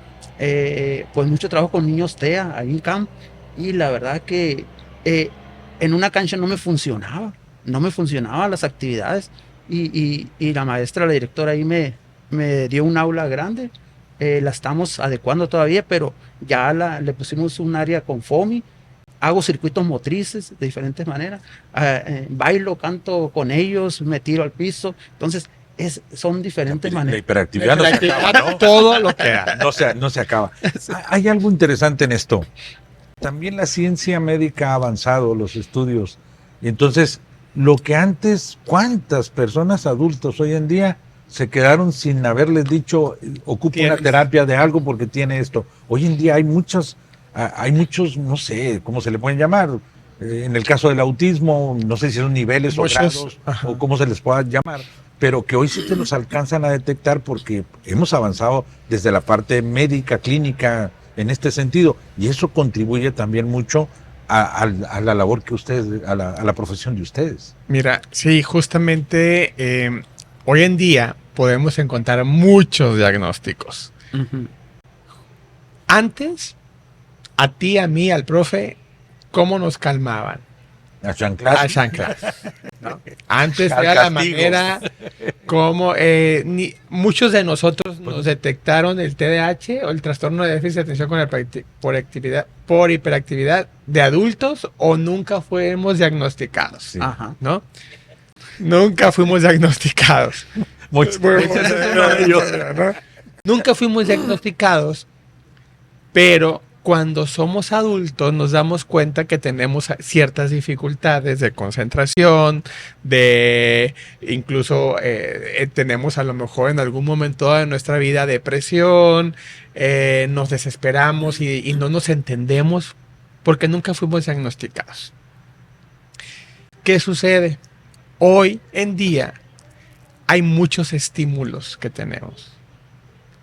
[SPEAKER 3] pues mucho trabajo con niños TEA ahí en camp, y la verdad que en una cancha no me funcionaban las actividades, y la maestra, la directora ahí me dio un aula grande, la estamos adecuando todavía, pero ya le pusimos un área con FOMI. Hago circuitos motrices de diferentes maneras, bailo, canto con ellos, me tiro al piso. Entonces, son diferentes
[SPEAKER 1] La
[SPEAKER 3] maneras.
[SPEAKER 1] hiperactividad no se acaba, ¿no?
[SPEAKER 2] Todo lo que da.
[SPEAKER 1] No se acaba. Hay algo interesante en esto. También la ciencia médica ha avanzado, los estudios. Y entonces, lo que antes, ¿cuántas personas adultos hoy en día se quedaron sin haberles dicho, ocupa una
[SPEAKER 2] Tienes.
[SPEAKER 1] terapia de algo porque tiene esto? Hoy en día hay muchos, no sé cómo se le pueden llamar. En el caso del autismo, no sé si son niveles o
[SPEAKER 2] Muchos,
[SPEAKER 1] grados
[SPEAKER 2] ajá.
[SPEAKER 1] o cómo se les pueda llamar, pero que hoy sí te los alcanzan a detectar porque hemos avanzado desde la parte médica, clínica, en este sentido, y eso contribuye también mucho a la labor que ustedes, a la profesión de ustedes.
[SPEAKER 2] Mira, sí, justamente hoy en día podemos encontrar muchos diagnósticos.
[SPEAKER 3] Ujú.
[SPEAKER 2] Antes, a ti, a mí, al profe, ¿cómo nos calmaban?
[SPEAKER 1] A chanclas.
[SPEAKER 2] A chanclas, ¿no? Antes
[SPEAKER 1] Al
[SPEAKER 2] era la
[SPEAKER 1] castigo.
[SPEAKER 2] manera como muchos de nosotros nos detectaron el TDAH o el trastorno de déficit de atención por hiperactividad de adultos o nunca fuimos diagnosticados,
[SPEAKER 1] Sí.
[SPEAKER 3] Ajá.
[SPEAKER 2] ¿no? Nunca fuimos diagnosticados.
[SPEAKER 1] Muchos de ellos.
[SPEAKER 2] ¿no? Nunca fuimos diagnosticados, pero cuando somos adultos nos damos cuenta que tenemos ciertas dificultades de concentración, de incluso tenemos a lo mejor en algún momento de nuestra vida depresión, nos desesperamos y no nos entendemos porque nunca fuimos diagnosticados. ¿Qué sucede? Hoy en día hay muchos estímulos que tenemos.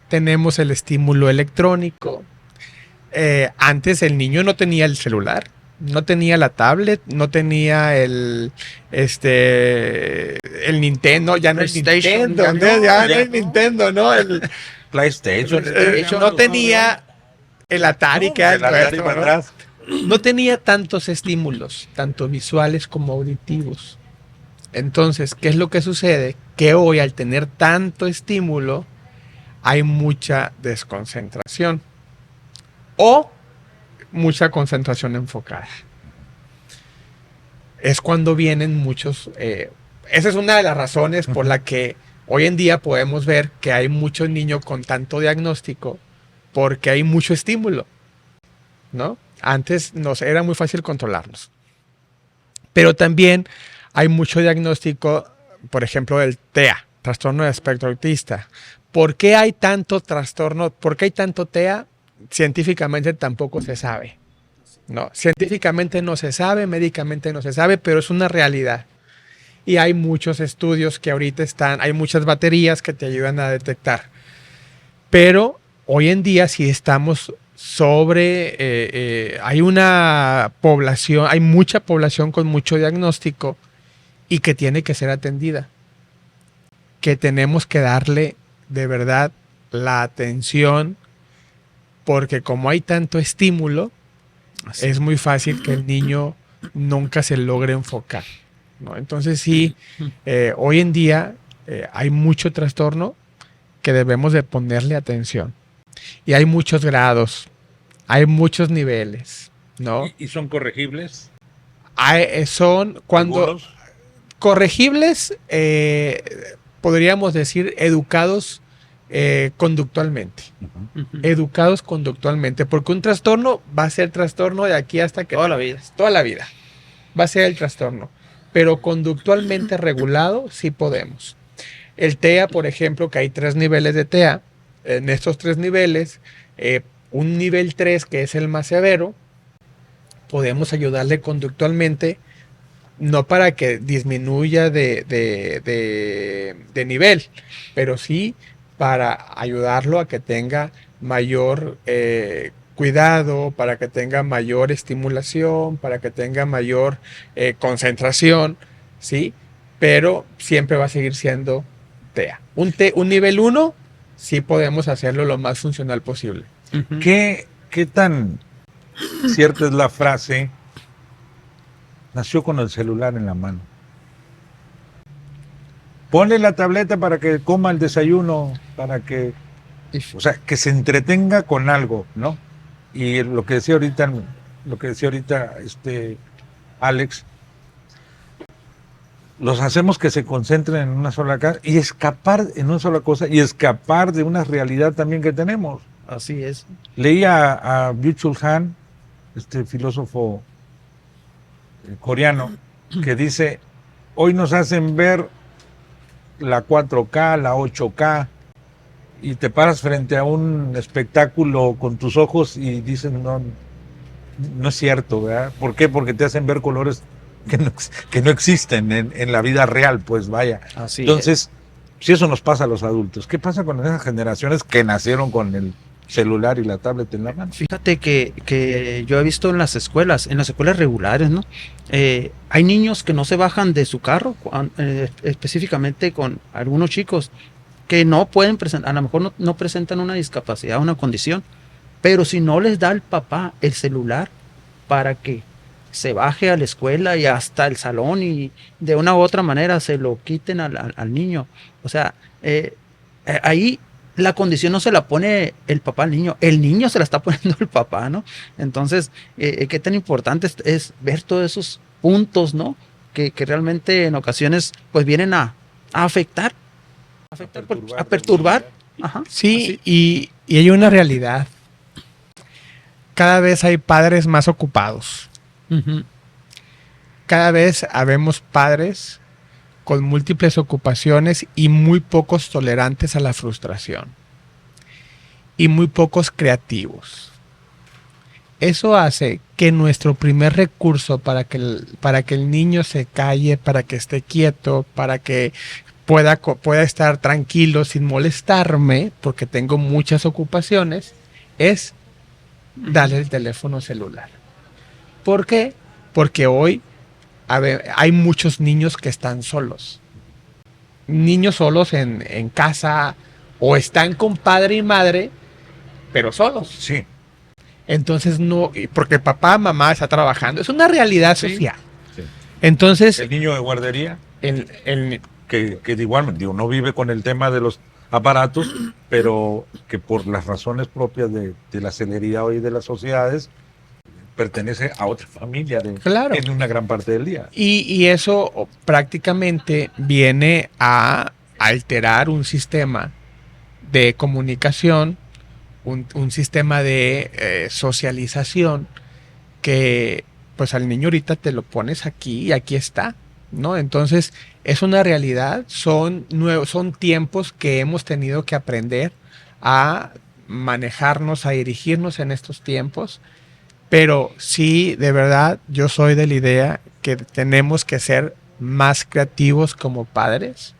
[SPEAKER 2] Tenemos el estímulo electrónico. Antes el niño no tenía el celular, no tenía la tablet, no tenía el Nintendo, ya no es
[SPEAKER 3] PlayStation,
[SPEAKER 2] Nintendo, ya no es Nintendo, ¿no?
[SPEAKER 1] PlayStation.
[SPEAKER 2] No tenía el Atari que
[SPEAKER 1] El Atari
[SPEAKER 2] nuestro,
[SPEAKER 1] para
[SPEAKER 2] ¿no?
[SPEAKER 1] atrás.
[SPEAKER 2] No tenía tantos estímulos, tanto visuales como auditivos. Entonces, ¿qué es lo que sucede? Que hoy al tener tanto estímulo hay mucha desconcentración o mucha concentración enfocada. Es cuando vienen muchos... esa es una de las razones por la que hoy en día podemos ver que hay muchos niños con tanto diagnóstico porque hay mucho estímulo, ¿no? Antes nos era muy fácil controlarnos. Pero también hay mucho diagnóstico, por ejemplo, del TEA, trastorno de espectro autista. ¿Por qué hay tanto trastorno? ¿Por qué hay tanto TEA? Científicamente tampoco se sabe. No, científicamente no se sabe, médicamente no se sabe, pero es una realidad. Y hay muchos estudios que ahorita hay muchas baterías que te ayudan a detectar. Pero hoy en día sí estamos hay una población, hay mucha población con mucho diagnóstico y que tiene que ser atendida. Que tenemos que darle de verdad la atención porque como hay tanto estímulo, es muy fácil que el niño nunca se logre enfocar, ¿no? Entonces sí, hoy en día hay mucho trastorno que debemos de ponerle atención. Y hay muchos grados, hay muchos niveles, ¿no?
[SPEAKER 1] ¿Y son corregibles?
[SPEAKER 2] Son cuando
[SPEAKER 1] ¿Algunos?
[SPEAKER 2] corregibles, podríamos decir educados conductualmente.
[SPEAKER 3] Ujú.
[SPEAKER 2] Educados conductualmente, porque un trastorno va a ser trastorno de aquí hasta que
[SPEAKER 3] Toda la vida.
[SPEAKER 2] toda la vida va a ser el trastorno, pero conductualmente regulado sí podemos. El TEA, por ejemplo, que hay 3 niveles de TEA, en estos 3 niveles, un nivel 3 que es el más severo, podemos ayudarle conductualmente, no para que disminuya de nivel, pero sí para ayudarlo a que tenga mayor cuidado, para que tenga mayor estimulación, para que tenga mayor concentración, ¿sí? Pero siempre va a seguir siendo TEA. Un nivel 1, sí podemos hacerlo lo más funcional posible.
[SPEAKER 3] Ujú.
[SPEAKER 1] ¿Qué tan cierta es la frase? Nació con el celular en la mano. Ponle la tableta para que coma el desayuno, para que, o sea, que se entretenga con algo, ¿no? Y lo que decía ahorita Alex, los hacemos que se concentren en una sola cosa y escapar en una sola cosa y escapar de una realidad también que tenemos.
[SPEAKER 3] Así es.
[SPEAKER 1] Leí a Byung-Chul Han, este filósofo coreano, que dice, hoy nos hacen ver la 4K, la 8K, y te paras frente a un espectáculo con tus ojos y dices, no, no es cierto, ¿verdad? ¿Por qué? Porque te hacen ver colores que no existen en la vida real, pues vaya.
[SPEAKER 3] Así
[SPEAKER 1] Entonces, si eso nos pasa a los adultos, ¿qué pasa con esas generaciones que nacieron con el celular y la tablet en la mano?
[SPEAKER 3] Fíjate que yo he visto en las escuelas regulares, ¿no? Hay niños que no se bajan de su carro, específicamente con algunos chicos que no pueden presentar, a lo mejor no presentan una discapacidad, una condición, pero si no les da el papá el celular para que se baje a la escuela y hasta el salón y de una u otra manera se lo quiten al niño. O sea, ahí la condición no se la pone el papá al niño, el niño se la está poniendo el papá, ¿no? Entonces, qué tan importante es ver todos esos puntos, ¿no? Que realmente en ocasiones pues vienen a afectar, a perturbar. Ajá,
[SPEAKER 2] sí, y hay una realidad. Cada vez hay padres más ocupados.
[SPEAKER 3] Uh-huh.
[SPEAKER 2] Cada vez habemos padres con múltiples ocupaciones y muy pocos tolerantes a la frustración. Y muy pocos creativos. Eso hace que nuestro primer recurso para que el niño se calle, para que esté quieto, para que pueda estar tranquilo sin molestarme, porque tengo muchas ocupaciones, es darle el teléfono celular. ¿Por qué? Porque hoy hay muchos niños que están solos. Niños solos en casa o están con padre y madre, pero solos.
[SPEAKER 1] Sí.
[SPEAKER 2] Entonces no, porque papá, mamá está trabajando. Es una realidad social.
[SPEAKER 1] Sí.
[SPEAKER 2] Entonces,
[SPEAKER 1] el niño de guardería,
[SPEAKER 2] el
[SPEAKER 1] que igual, digo, no vive con el tema de los aparatos, pero que por las razones propias de la celeridad hoy de las sociedades, pertenece a otra familia
[SPEAKER 2] claro,
[SPEAKER 1] en una gran parte del día.
[SPEAKER 2] Y eso prácticamente viene a alterar un sistema de comunicación, un sistema de socialización que pues al niño ahorita te lo pones aquí y aquí está, ¿no? Entonces es una realidad, son tiempos que hemos tenido que aprender a manejarnos, a dirigirnos en estos tiempos. Pero sí, de verdad, yo soy de la idea que tenemos que ser más creativos como padres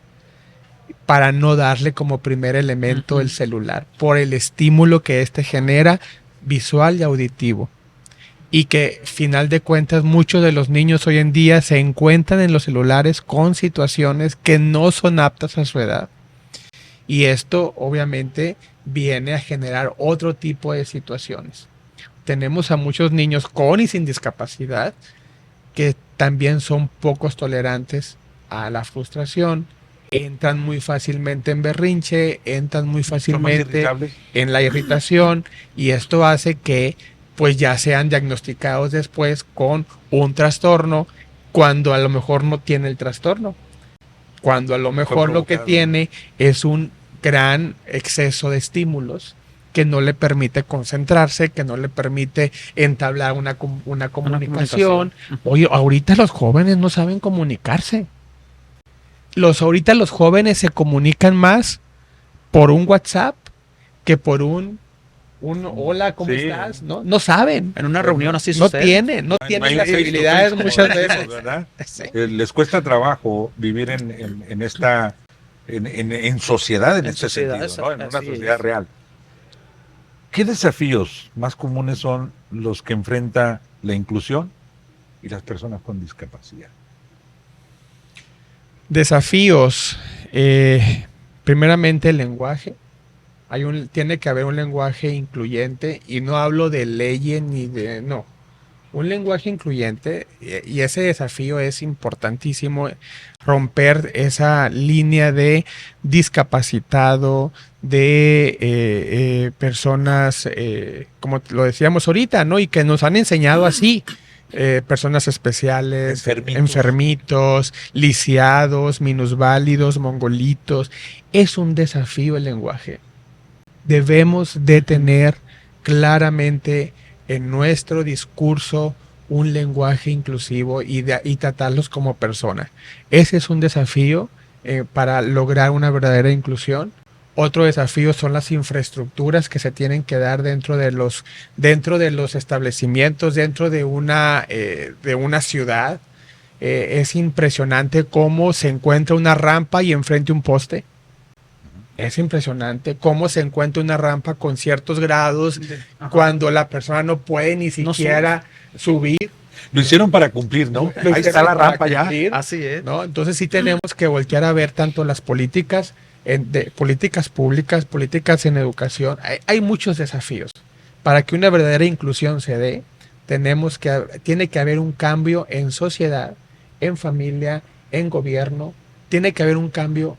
[SPEAKER 2] para no darle como primer elemento el celular, por el estímulo que este genera visual y auditivo. Y que, final de cuentas, muchos de los niños hoy en día se encuentran en los celulares con situaciones que no son aptas a su edad. Y esto, obviamente, viene a generar otro tipo de situaciones. Tenemos a muchos niños con y sin discapacidad que también son pocos tolerantes a la frustración, entran muy fácilmente en berrinche, entran muy fácilmente en la irritación y esto hace que pues ya sean diagnosticados después con un trastorno cuando a lo mejor no tiene el trastorno, cuando a lo mejor lo que tiene es un gran exceso de estímulos que no le permite concentrarse, que no le permite entablar una comunicación. Oye, ahorita los jóvenes no saben comunicarse. Ahorita los jóvenes se comunican más por un WhatsApp que por un hola, ¿cómo estás? No saben.
[SPEAKER 3] En una reunión así
[SPEAKER 2] sucede. No tienen las habilidades muchas veces.
[SPEAKER 1] ¿Verdad? Sí. Les cuesta trabajo vivir en esta en sociedad, en este sentido, ¿no? En una sociedad real. ¿Qué desafíos más comunes son los que enfrenta la inclusión y las personas con discapacidad?
[SPEAKER 2] Desafíos. Primeramente el lenguaje. Tiene que haber un lenguaje incluyente y no hablo de leyes ni de... No. Un lenguaje incluyente y ese desafío es importantísimo, romper esa línea de discapacitado, de personas, como lo decíamos ahorita, ¿no? Y que nos han enseñado así, personas especiales,
[SPEAKER 1] Enfermitos.
[SPEAKER 2] enfermitos, lisiados, minusválidos, mongolitos. Es un desafío el lenguaje. Debemos de tener claramente en nuestro discurso un lenguaje inclusivo y tratarlos como personas. Ese es un desafío para lograr una verdadera inclusión. Otro desafío son las infraestructuras que se tienen que dar dentro de los establecimientos, dentro de una ciudad. Es impresionante cómo se encuentra una rampa y enfrente un poste. Es impresionante cómo se encuentra una rampa con ciertos grados cuando la persona no puede ni siquiera subir.
[SPEAKER 1] Lo hicieron para cumplir, ¿no? Ahí está la rampa ya.
[SPEAKER 3] Así es.
[SPEAKER 2] ¿No? Entonces sí tenemos que voltear a ver tanto las políticas, políticas públicas, políticas en educación. Hay muchos desafíos. Para que una verdadera inclusión se dé, tiene que haber un cambio en sociedad, en familia, en gobierno. Tiene que haber un cambio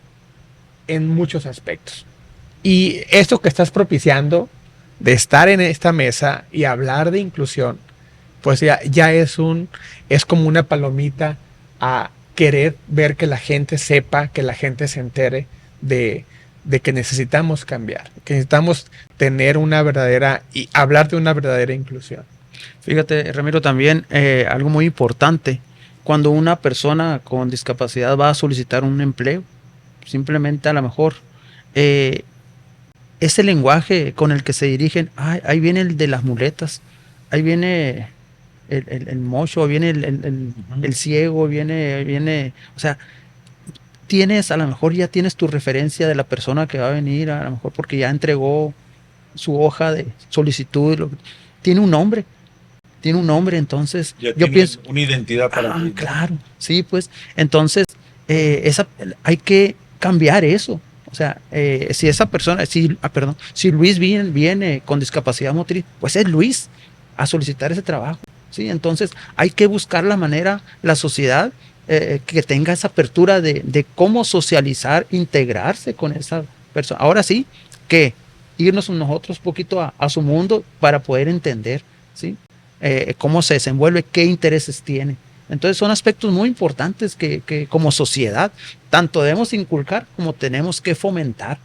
[SPEAKER 2] en muchos aspectos. Y esto que estás propiciando de estar en esta mesa y hablar de inclusión, pues ya es como una palomita a querer ver que la gente sepa, que la gente se entere de que necesitamos cambiar, que necesitamos tener y hablar de una verdadera inclusión.
[SPEAKER 3] Fíjate, Ramiro, también algo muy importante, cuando una persona con discapacidad va a solicitar un empleo, simplemente a lo mejor ese lenguaje con el que se dirigen, ahí viene el de las muletas, ahí viene el mocho, viene el ciego, viene, o sea, a lo mejor ya tienes tu referencia de la persona que va a venir, a lo mejor porque ya entregó su hoja de solicitud, tiene un nombre, entonces
[SPEAKER 1] Ya
[SPEAKER 3] yo pienso
[SPEAKER 1] una identidad para ti.
[SPEAKER 3] Claro, sí, pues, entonces hay que cambiar eso. O sea, si esa persona, si Luis viene con discapacidad motriz, pues es Luis a solicitar ese trabajo, ¿sí? Entonces hay que buscar la manera, la sociedad, que tenga esa apertura de cómo socializar, integrarse con esa persona. Ahora sí, que irnos nosotros un poquito a su mundo para poder entender, ¿sí? Cómo se desenvuelve, qué intereses tiene. Entonces son aspectos muy importantes que como sociedad tanto debemos inculcar como tenemos que fomentar.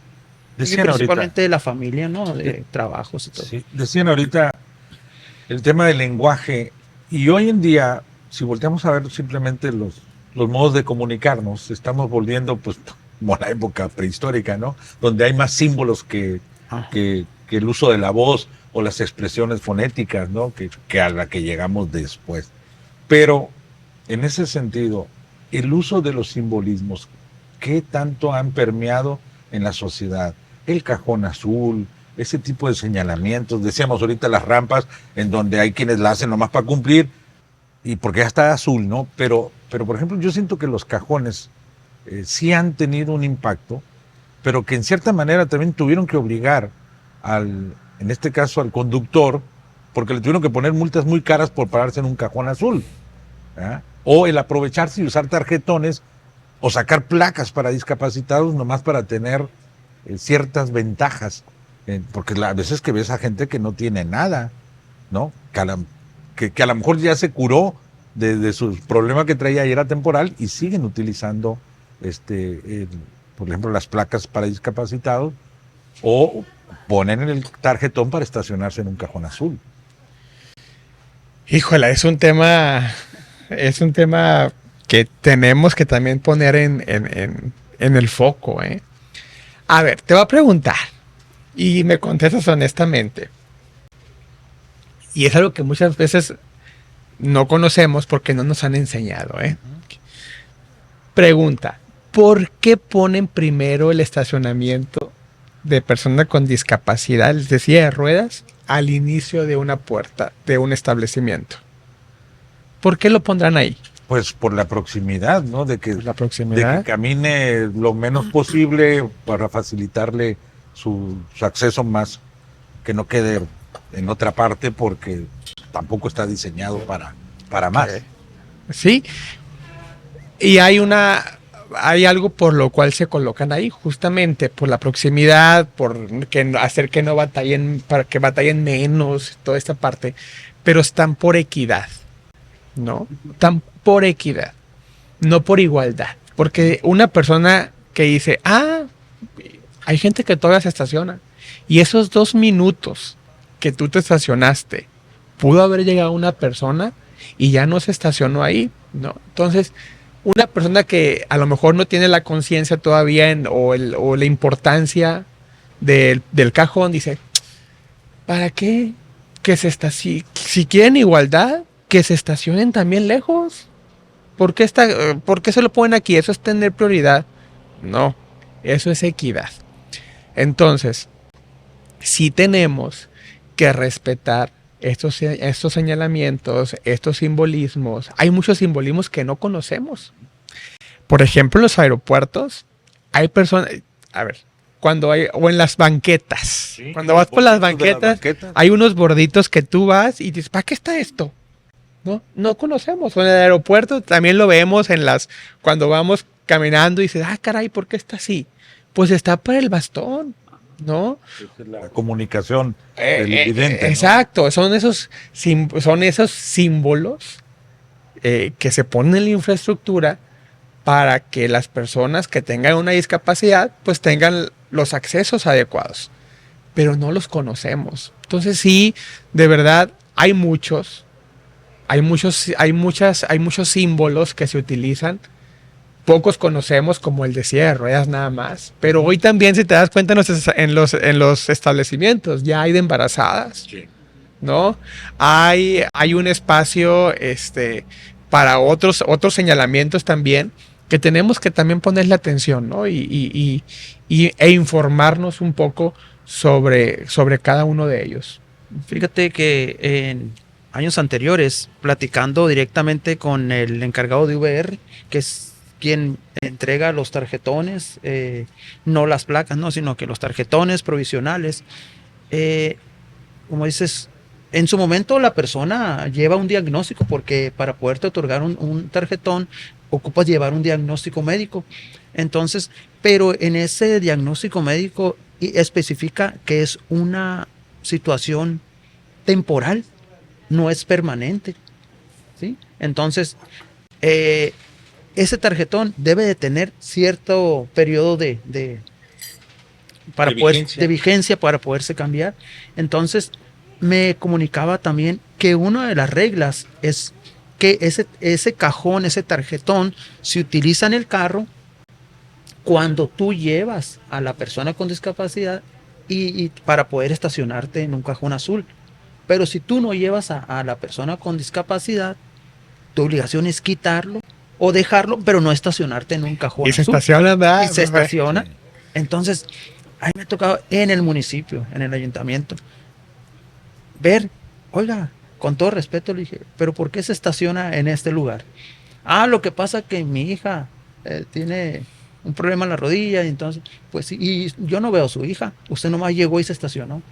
[SPEAKER 1] Decían
[SPEAKER 3] principalmente
[SPEAKER 1] ahorita,
[SPEAKER 3] de la familia, ¿no? De trabajos y todo.
[SPEAKER 1] sí, decían ahorita el tema del lenguaje, y hoy en día, si volteamos a ver simplemente los modos de comunicarnos, estamos volviendo pues como a la época prehistórica, ¿no? Donde hay más símbolos que el uso de la voz o las expresiones fonéticas, ¿no? Que a la que llegamos después. Pero en ese sentido, el uso de los simbolismos, ¿qué tanto han permeado en la sociedad? El cajón azul, ese tipo de señalamientos, decíamos ahorita las rampas, en donde hay quienes la hacen nomás para cumplir, y porque ya está azul, ¿no? Pero por ejemplo, yo siento que los cajones sí han tenido un impacto, pero que en cierta manera también tuvieron que obligar en este caso al conductor, porque le tuvieron que poner multas muy caras por pararse en un cajón azul, ¿verdad? O el aprovecharse y usar tarjetones o sacar placas para discapacitados nomás para tener ciertas ventajas, porque a veces que ves a gente que no tiene nada, ¿no? Que a lo mejor ya se curó de su problema que traía y era temporal y siguen utilizando, por ejemplo, las placas para discapacitados o ponen el tarjetón para estacionarse en un cajón azul.
[SPEAKER 2] Híjole, es un tema que tenemos que también poner en el foco, ¿eh? A ver, te voy a preguntar y me contestas honestamente. Y es algo que muchas veces no conocemos porque no nos han enseñado, ¿eh? Pregunta, ¿por qué ponen primero el estacionamiento de persona con discapacidad, de silla de ruedas, al inicio de una puerta de un establecimiento? ¿Por qué lo pondrán ahí?
[SPEAKER 1] Pues por la proximidad, ¿no? De que camine lo menos posible para facilitarle su acceso más, que no quede en otra parte porque tampoco está diseñado para más.
[SPEAKER 2] Sí. Y hay algo por lo cual se colocan ahí, justamente por la proximidad, hacer que no batallen, para que batallen menos, toda esta parte, pero están por equidad. ¿no? Por equidad, no por igualdad. Porque una persona que dice, hay gente que todavía se estaciona, y esos 2 minutos que tú te estacionaste, pudo haber llegado una persona y ya no se estacionó ahí, ¿no? Entonces, una persona que a lo mejor no tiene la conciencia todavía o la importancia del cajón, dice, ¿para qué? Que se si quieren igualdad, que se estacionen también lejos. ¿Por qué se lo ponen aquí? Eso es tener prioridad. No, eso es equidad. Entonces, sí tenemos que respetar estos señalamientos, estos simbolismos. Hay muchos simbolismos que no conocemos. Por ejemplo, en los aeropuertos hay personas, a ver, o en las banquetas. Sí, cuando vas por las banquetas, hay unos borditos que tú vas y dices, ¿para qué está esto? No conocemos. O en el aeropuerto también lo vemos cuando vamos caminando y dices, caray, ¿por qué está así? Pues está para el bastón, ¿no?
[SPEAKER 1] Es la comunicación del vidente,
[SPEAKER 2] exacto, ¿no? Son esos símbolos que se ponen en la infraestructura para que las personas que tengan una discapacidad pues tengan los accesos adecuados, pero no los conocemos. Entonces sí, de verdad, hay muchos símbolos que se utilizan. Pocos conocemos, como el de silla de ruedas nada más. Pero hoy también, si te das cuenta, en los establecimientos ya hay de embarazadas, sí, ¿no? Hay un espacio para otros señalamientos también, que tenemos que también ponerle atención, ¿no? E informarnos un poco sobre cada uno de ellos.
[SPEAKER 3] Fíjate que en años anteriores, platicando directamente con el encargado de VR, que es quien entrega los tarjetones, no las placas, no, sino que los tarjetones provisionales, como dices, en su momento la persona lleva un diagnóstico, porque para poderte otorgar un tarjetón ocupas llevar un diagnóstico médico. Entonces, pero en ese diagnóstico médico especifica que es una situación temporal, no es permanente, ¿sí? Entonces, ese tarjetón debe de tener cierto periodo de vigencia para poderse cambiar. Entonces, me comunicaba también que una de las reglas es que ese cajón, ese tarjetón, se utiliza en el carro cuando tú llevas a la persona con discapacidad y para poder estacionarte en un cajón azul. Pero si tú no llevas a la persona con discapacidad, tu obligación es quitarlo o dejarlo, pero no estacionarte en un cajón azul.
[SPEAKER 2] Se estaciona, ¿verdad?
[SPEAKER 3] Y se estaciona. Sí. Entonces, a mí me ha tocado en el municipio, en el ayuntamiento, ver, oiga, con todo respeto le dije, pero ¿por qué se estaciona en este lugar? Lo que pasa es que mi hija tiene un problema en la rodilla, y entonces, pues sí, y yo no veo a su hija, usted nomás llegó y se estacionó.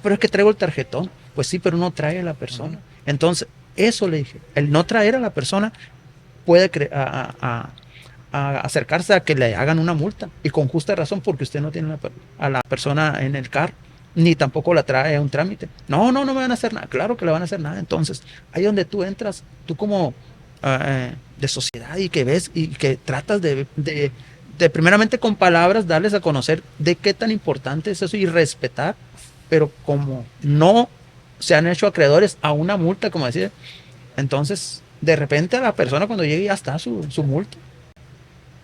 [SPEAKER 3] Pero es que traigo el tarjetón. Pues sí, pero no trae a la persona. Entonces, eso le dije, el no traer a la persona puede acercarse a que le hagan una multa, y con justa razón, porque usted no tiene a la persona en el carro, ni tampoco la trae a un trámite. No me van a hacer nada. Claro que le van a hacer nada. Entonces, ahí donde tú entras, tú como de sociedad, y que ves y que tratas de primeramente con palabras darles a conocer de qué tan importante es eso y respetar, pero como no se han hecho acreedores a una multa, como decía, entonces de repente a la persona cuando llegue ya está su multa.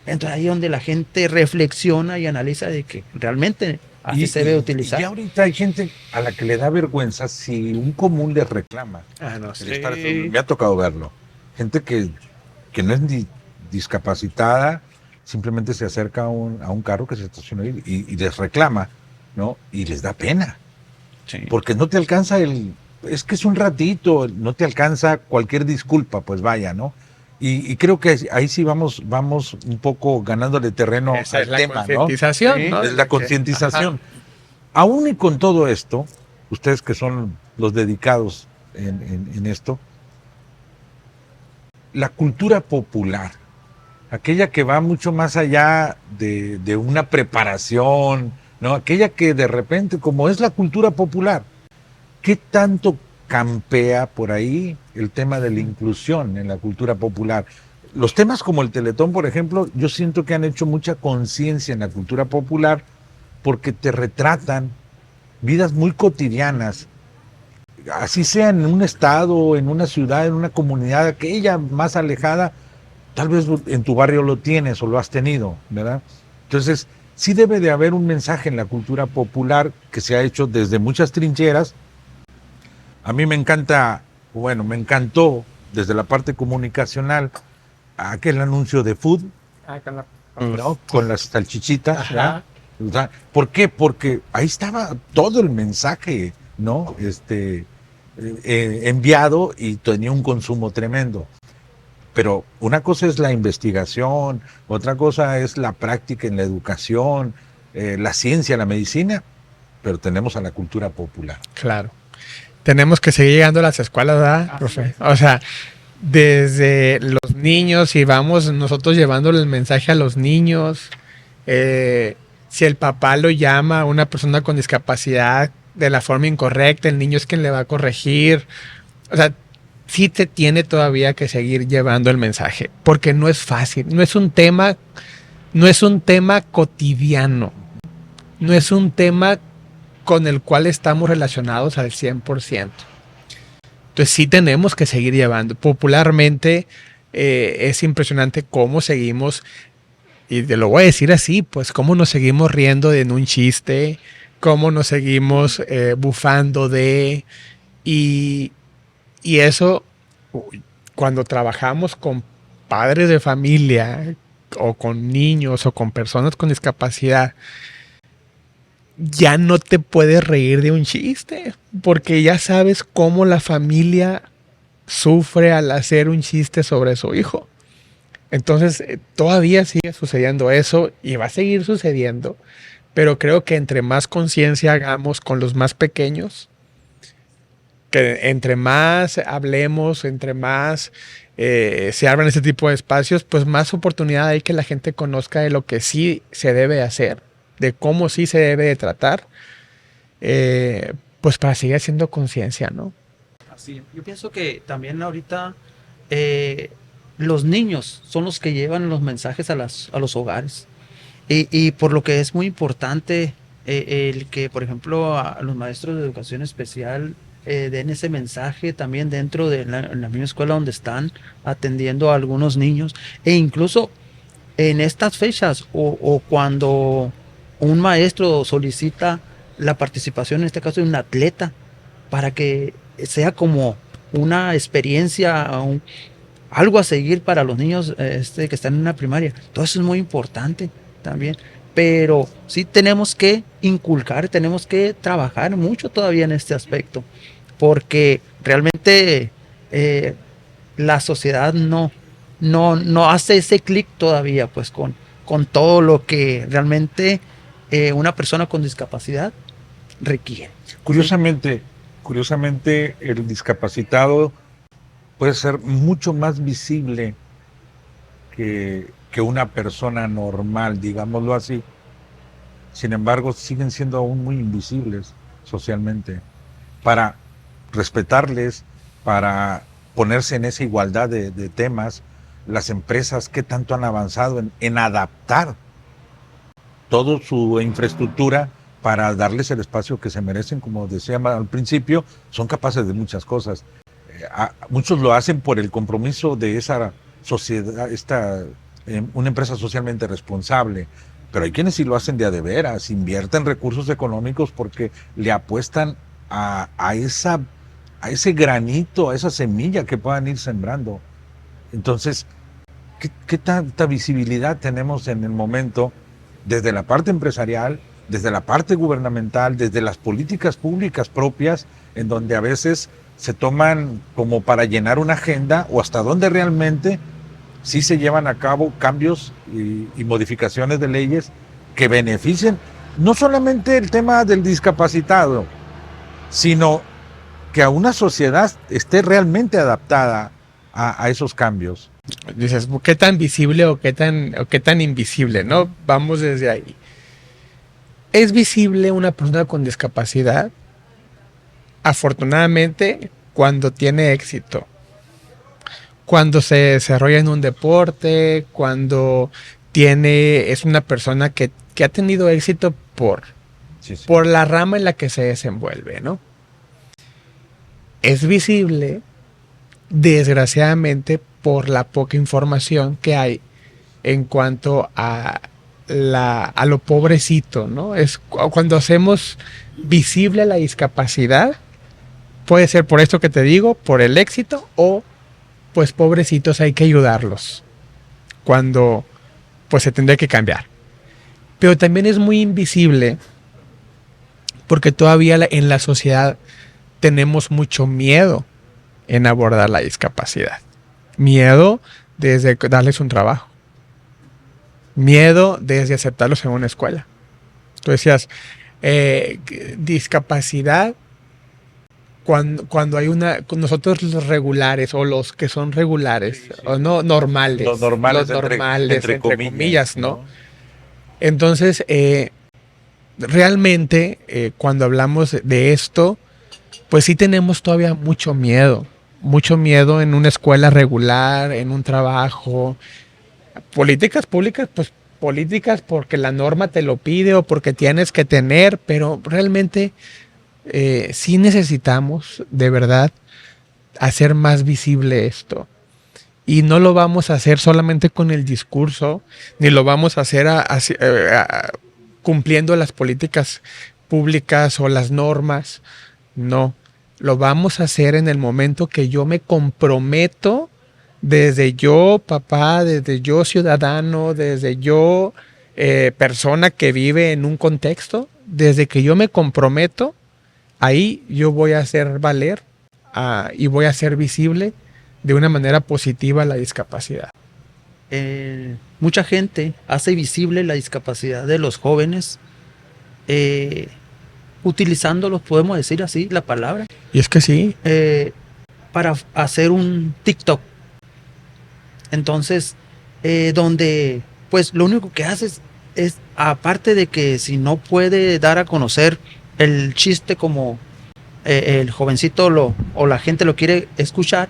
[SPEAKER 3] Entonces ahí es donde la gente reflexiona y analiza de que realmente así se debe utilizar.
[SPEAKER 1] Y ahorita hay gente a la que le da vergüenza si un común le reclama.
[SPEAKER 2] Sí.
[SPEAKER 1] Me ha tocado verlo. Gente que no es ni discapacitada, simplemente se acerca a un carro que se estaciona y les reclama, ¿no? Y les da pena. Sí. Porque no te alcanza es que es un ratito, no te alcanza cualquier disculpa, pues vaya, ¿no? Y creo que ahí sí vamos un poco ganándole terreno al tema, ¿no?
[SPEAKER 2] Sí, ¿no?
[SPEAKER 1] Es la concientización. Aún y con todo esto, ustedes que son los dedicados en esto, la cultura popular, aquella que va mucho más allá de una preparación, ¿no? Aquella que de repente, como es la cultura popular, ¿qué tanto campea por ahí el tema de la inclusión en la cultura popular. Los temas como el Teletón, por ejemplo, yo siento que han hecho mucha conciencia en la cultura popular porque te retratan vidas muy cotidianas, así sea en un estado, en una ciudad, en una comunidad, aquella más alejada, tal vez en tu barrio lo tienes o lo has tenido, ¿verdad? Entonces, sí debe de haber un mensaje en la cultura popular que se ha hecho desde muchas trincheras. A mí me encanta, bueno, me encantó desde la parte comunicacional aquel anuncio de Food, ¿no? Con las salchichitas, ¿verdad? O sea, ¿por qué? Porque ahí estaba todo el mensaje, ¿no? Enviado y tenía un consumo tremendo. Pero una cosa es la investigación, otra cosa es la práctica en la educación, la ciencia, la medicina, pero tenemos a la cultura popular.
[SPEAKER 2] Claro. Tenemos que seguir llegando a las escuelas, ¿verdad, profe? O sea, desde los niños y vamos nosotros llevándole el mensaje a los niños. Si el papá lo llama a una persona con discapacidad de la forma incorrecta, el niño es quien le va a corregir. O sea, sí te tiene todavía que seguir llevando el mensaje, porque no es fácil, no es un tema cotidiano, no es un tema con el cual estamos relacionados al 100%. Entonces sí tenemos que seguir llevando. Popularmente es impresionante cómo seguimos, y te lo voy a decir así, pues cómo nos seguimos riendo de un chiste, cómo nos seguimos bufando de... Y eso, cuando trabajamos con padres de familia o con niños o con personas con discapacidad, ya no te puedes reír de un chiste, porque ya sabes cómo la familia sufre al hacer un chiste sobre su hijo. Entonces, todavía sigue sucediendo eso y va a seguir sucediendo, pero creo que entre más conciencia hagamos con los más pequeños, que entre más hablemos, entre más se abran ese tipo de espacios, pues más oportunidad hay que la gente conozca de lo que sí se debe hacer, de cómo sí se debe de tratar, pues para seguir haciendo conciencia, ¿no?
[SPEAKER 3] Así, yo pienso que también ahorita los niños son los que llevan los mensajes a los hogares. Y por lo que es muy importante el que, por ejemplo, a los maestros de educación especial den ese mensaje también dentro de la misma escuela donde están atendiendo a algunos niños. E incluso en estas fechas o cuando un maestro solicita la participación, en este caso de un atleta, para que sea como una experiencia, algo a seguir para los niños que están en la primaria. Todo eso es muy importante también. Pero sí tenemos que inculcar, tenemos que trabajar mucho todavía en este aspecto, porque realmente la sociedad no hace ese clic todavía pues con todo lo que realmente una persona con discapacidad requiere.
[SPEAKER 1] Curiosamente, el discapacitado puede ser mucho más visible que una persona normal, digámoslo así. Sin embargo, siguen siendo aún muy invisibles socialmente. Para respetarles, para ponerse en esa igualdad de temas, las empresas que tanto han avanzado en adaptar toda su infraestructura para darles el espacio que se merecen, como decía al principio, son capaces de muchas cosas. Muchos lo hacen por el compromiso de esa sociedad, una empresa socialmente responsable, pero hay quienes sí lo hacen de veras, invierten recursos económicos porque le apuestan a ese granito, a esa semilla que puedan ir sembrando. Entonces, ¿qué tanta visibilidad tenemos en el momento desde la parte empresarial, desde la parte gubernamental, desde las políticas públicas propias, en donde a veces se toman como para llenar una agenda, o hasta donde realmente sí se llevan a cabo cambios y modificaciones de leyes que beneficien no solamente el tema del discapacitado, sino que a una sociedad esté realmente adaptada a esos cambios?
[SPEAKER 2] Dices, ¿qué tan visible o qué tan invisible, no? Vamos desde ahí. ¿Es visible una persona con discapacidad? afortunadamente, cuando tiene éxito, cuando se desarrolla en un deporte, cuando es una persona que ha tenido éxito por la rama en la que se desenvuelve, ¿no? Es visible, desgraciadamente, por la poca información que hay en cuanto a lo pobrecito, ¿no? Es cuando hacemos visible la discapacidad, puede ser por esto que te digo, por el éxito, o pues pobrecitos, hay que ayudarlos cuando pues se tendría que cambiar. Pero también es muy invisible porque todavía en la sociedad tenemos mucho miedo en abordar la discapacidad. Miedo desde darles un trabajo. Miedo desde aceptarlos en una escuela. Tú decías, discapacidad cuando hay nosotros los regulares o los que son regulares, sí. O no normales.
[SPEAKER 1] Los normales,
[SPEAKER 2] entre comillas, ¿no? Entonces, realmente, cuando hablamos de esto, pues sí tenemos todavía mucho miedo en una escuela regular, en un trabajo. Políticas públicas, pues políticas porque la norma te lo pide o porque tienes que tener, pero realmente sí necesitamos de verdad hacer más visible esto. Y no lo vamos a hacer solamente con el discurso, ni lo vamos a hacer cumpliendo las políticas públicas o las normas. No, lo vamos a hacer en el momento que yo me comprometo, desde yo papá, desde yo ciudadano, desde yo persona que vive en un contexto, desde que yo me comprometo, ahí yo voy a hacer valer y voy a hacer visible de una manera positiva la discapacidad.
[SPEAKER 3] Mucha gente hace visible la discapacidad de los jóvenes utilizándolos, podemos decir así la palabra.
[SPEAKER 2] Y es que sí.
[SPEAKER 3] Para hacer un TikTok. Entonces, donde pues lo único que haces es, aparte de que si no puede dar a conocer el chiste como el jovencito o la gente lo quiere escuchar,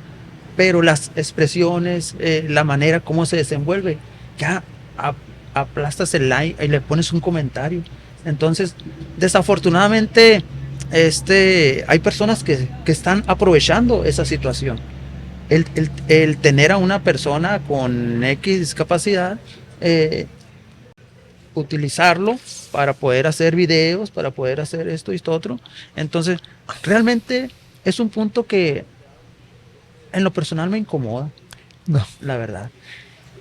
[SPEAKER 3] pero las expresiones, la manera como se desenvuelve, ya aplastas el like y le pones un comentario. Entonces, desafortunadamente, hay personas que están aprovechando esa situación. El tener a una persona con X discapacidad, utilizarlo para poder hacer videos, para poder hacer esto y esto otro. Entonces, realmente es un punto que en lo personal me incomoda,
[SPEAKER 2] no,
[SPEAKER 3] la verdad.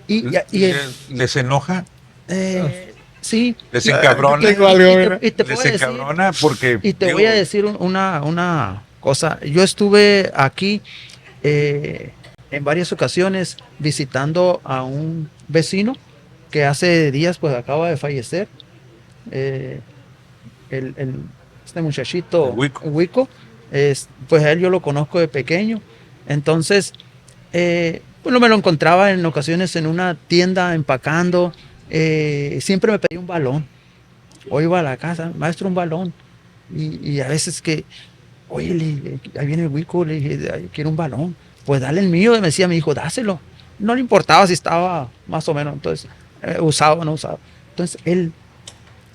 [SPEAKER 1] ¿Les enoja?
[SPEAKER 3] Sí.
[SPEAKER 1] ¿Les encabrona?
[SPEAKER 3] Y te
[SPEAKER 1] ¿Les encabrona? Porque...
[SPEAKER 3] Y te voy a decir una cosa. Yo estuve aquí en varias ocasiones visitando a un vecino que hace días pues acaba de fallecer. Este muchachito, Wico, pues a él yo lo conozco de pequeño. Entonces, bueno, me lo encontraba en ocasiones en una tienda empacando. Siempre me pedía un balón. O iba a la casa, maestro, un balón. Y a veces que, oye, ahí viene el Wico, le dije, quiero un balón. Pues dale el mío, me decía mi hijo, dáselo. No le importaba si estaba más o menos, entonces, usado o no usado. Entonces, él,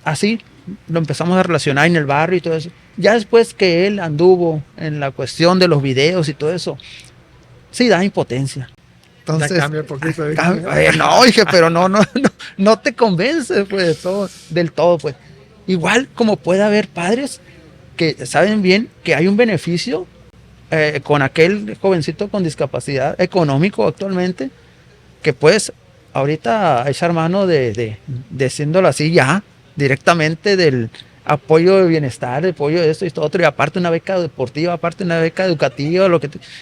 [SPEAKER 3] así, lo empezamos a relacionar en el barrio y todo eso. Ya después que él anduvo en la cuestión de los videos y todo eso, sí da impotencia. Entonces,
[SPEAKER 2] cambia un poquito.
[SPEAKER 3] No, dije, pero no te convence pues, del todo. Pues. Igual como puede haber padres que saben bien que hay un beneficio con aquel jovencito con discapacidad económico actualmente, que puedes ahorita echar mano de haciéndolo así ya, directamente del apoyo de bienestar, de apoyo de esto y esto otro, y aparte una beca deportiva, aparte una beca educativa,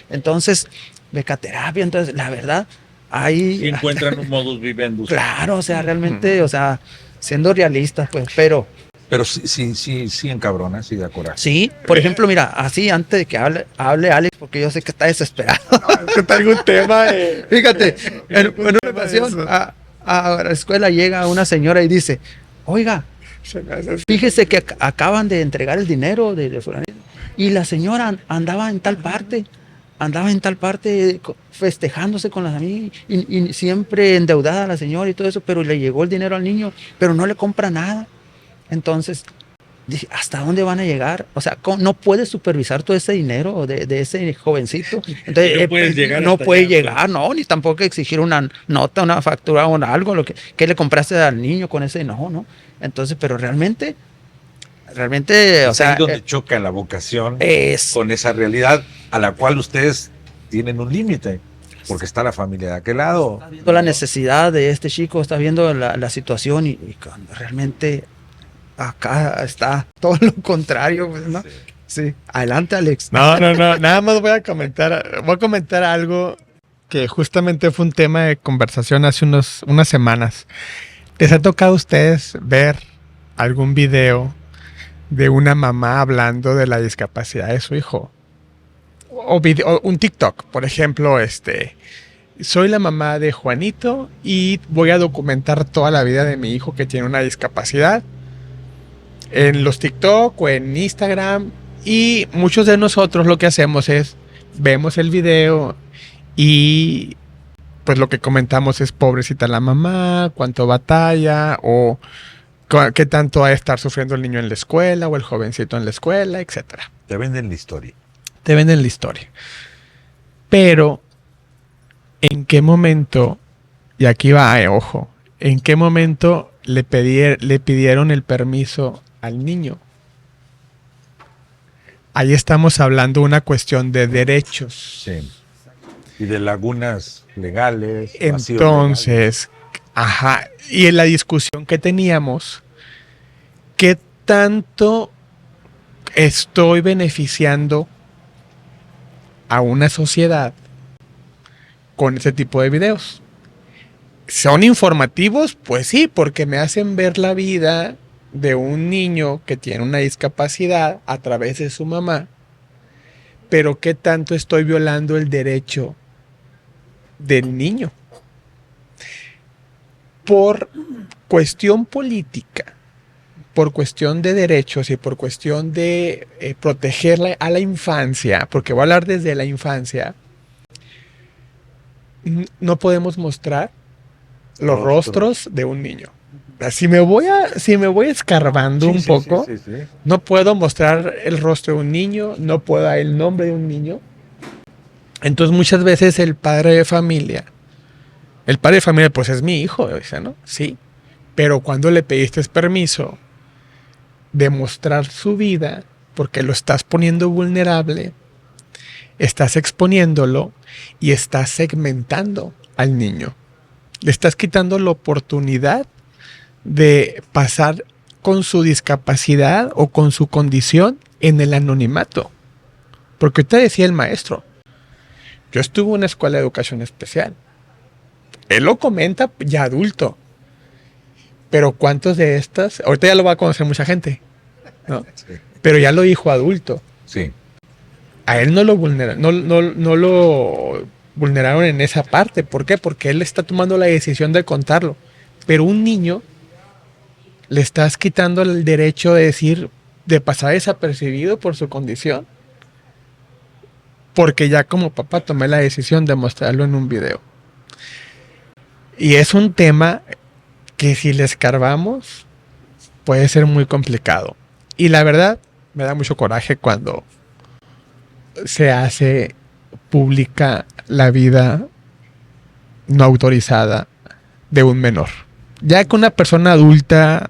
[SPEAKER 3] entonces, becaterapia, entonces, la verdad, ahí...
[SPEAKER 1] Y encuentran un modus vivendi.
[SPEAKER 3] Claro, o sea, realmente, o sea, siendo realistas, pues, pero
[SPEAKER 1] sí encabrona, sí da coraje.
[SPEAKER 3] Sí, por ejemplo, mira, así antes de que hable Alex, porque yo sé que está desesperado.
[SPEAKER 2] ¿Qué tal algún tema?
[SPEAKER 3] Fíjate, en una ocasión a la escuela llega una señora y dice, oiga, fíjese que acaban de entregar el dinero de fulanito. y la señora andaba en tal parte festejándose con las amigas y siempre endeudada la señora y todo eso, pero le llegó el dinero al niño, pero no le compra nada. Entonces, dije, ¿hasta dónde van a llegar? O sea, no puedes supervisar todo ese dinero de ese jovencito. Entonces, no puede llegar, no, ni tampoco exigir una nota, una factura o algo, que le compraste al niño con ese, no. Entonces, pero realmente, o sea,
[SPEAKER 1] ahí donde choca la vocación con esa realidad a la cual ustedes tienen un límite, porque está la familia de aquel lado.
[SPEAKER 3] Está viendo la necesidad de este chico, está viendo la situación y cuando realmente acá está todo lo contrario, pues, ¿no? Sí. Adelante, Alex.
[SPEAKER 2] No, nada más voy a comentar algo que justamente fue un tema de conversación hace unas semanas. ¿Les ha tocado a ustedes ver algún video de una mamá hablando de la discapacidad de su hijo? O un TikTok, por ejemplo, soy la mamá de Juanito y voy a documentar toda la vida de mi hijo que tiene una discapacidad en los TikTok o en Instagram, y muchos de nosotros lo que hacemos es vemos el video y pues lo que comentamos es pobrecita la mamá, cuánto batalla o qué tanto va a estar sufriendo el niño en la escuela o el jovencito en la escuela, etcétera.
[SPEAKER 1] Te venden la historia.
[SPEAKER 2] Pero ¿en qué momento, y aquí va, ojo, en qué momento le pidieron el permiso al niño? Ahí estamos hablando de una cuestión de derechos.
[SPEAKER 1] Sí. Y de lagunas legales.
[SPEAKER 2] Entonces, legales. Y en la discusión que teníamos, ¿qué tanto estoy beneficiando a una sociedad con ese tipo de videos? ¿Son informativos? Pues sí, porque me hacen ver la vida de un niño que tiene una discapacidad a través de su mamá. Pero ¿qué tanto estoy violando el derecho del niño? Por cuestión política, por cuestión de derechos y por cuestión de proteger a la infancia, porque voy a hablar desde la infancia, no podemos mostrar los rostros de un niño. Si me voy escarbando un poco, sí. No puedo mostrar el rostro de un niño, no puedo dar el nombre de un niño. Entonces muchas veces el padre de familia pues es mi hijo, dice, ¿no? Sí, pero cuando le pediste permiso de mostrar su vida, porque lo estás poniendo vulnerable, estás exponiéndolo y estás segmentando al niño. Le estás quitando la oportunidad de pasar con su discapacidad o con su condición en el anonimato. Porque ahorita decía el maestro, yo estuve en una escuela de educación especial. Él lo comenta ya adulto. Pero ¿cuántos de estas? Ahorita ya lo va a conocer mucha gente, ¿no? Sí. Pero ya lo dijo adulto.
[SPEAKER 1] Sí.
[SPEAKER 2] A él no lo vulneraron en esa parte. ¿Por qué? Porque él está tomando la decisión de contarlo. Pero un niño le estás quitando el derecho de decir, de pasar desapercibido por su condición. Porque ya como papá tomé la decisión de mostrarlo en un video. Y es un tema que si le escarbamos puede ser muy complicado. Y la verdad, me da mucho coraje cuando se hace pública la vida no autorizada de un menor. Ya que una persona adulta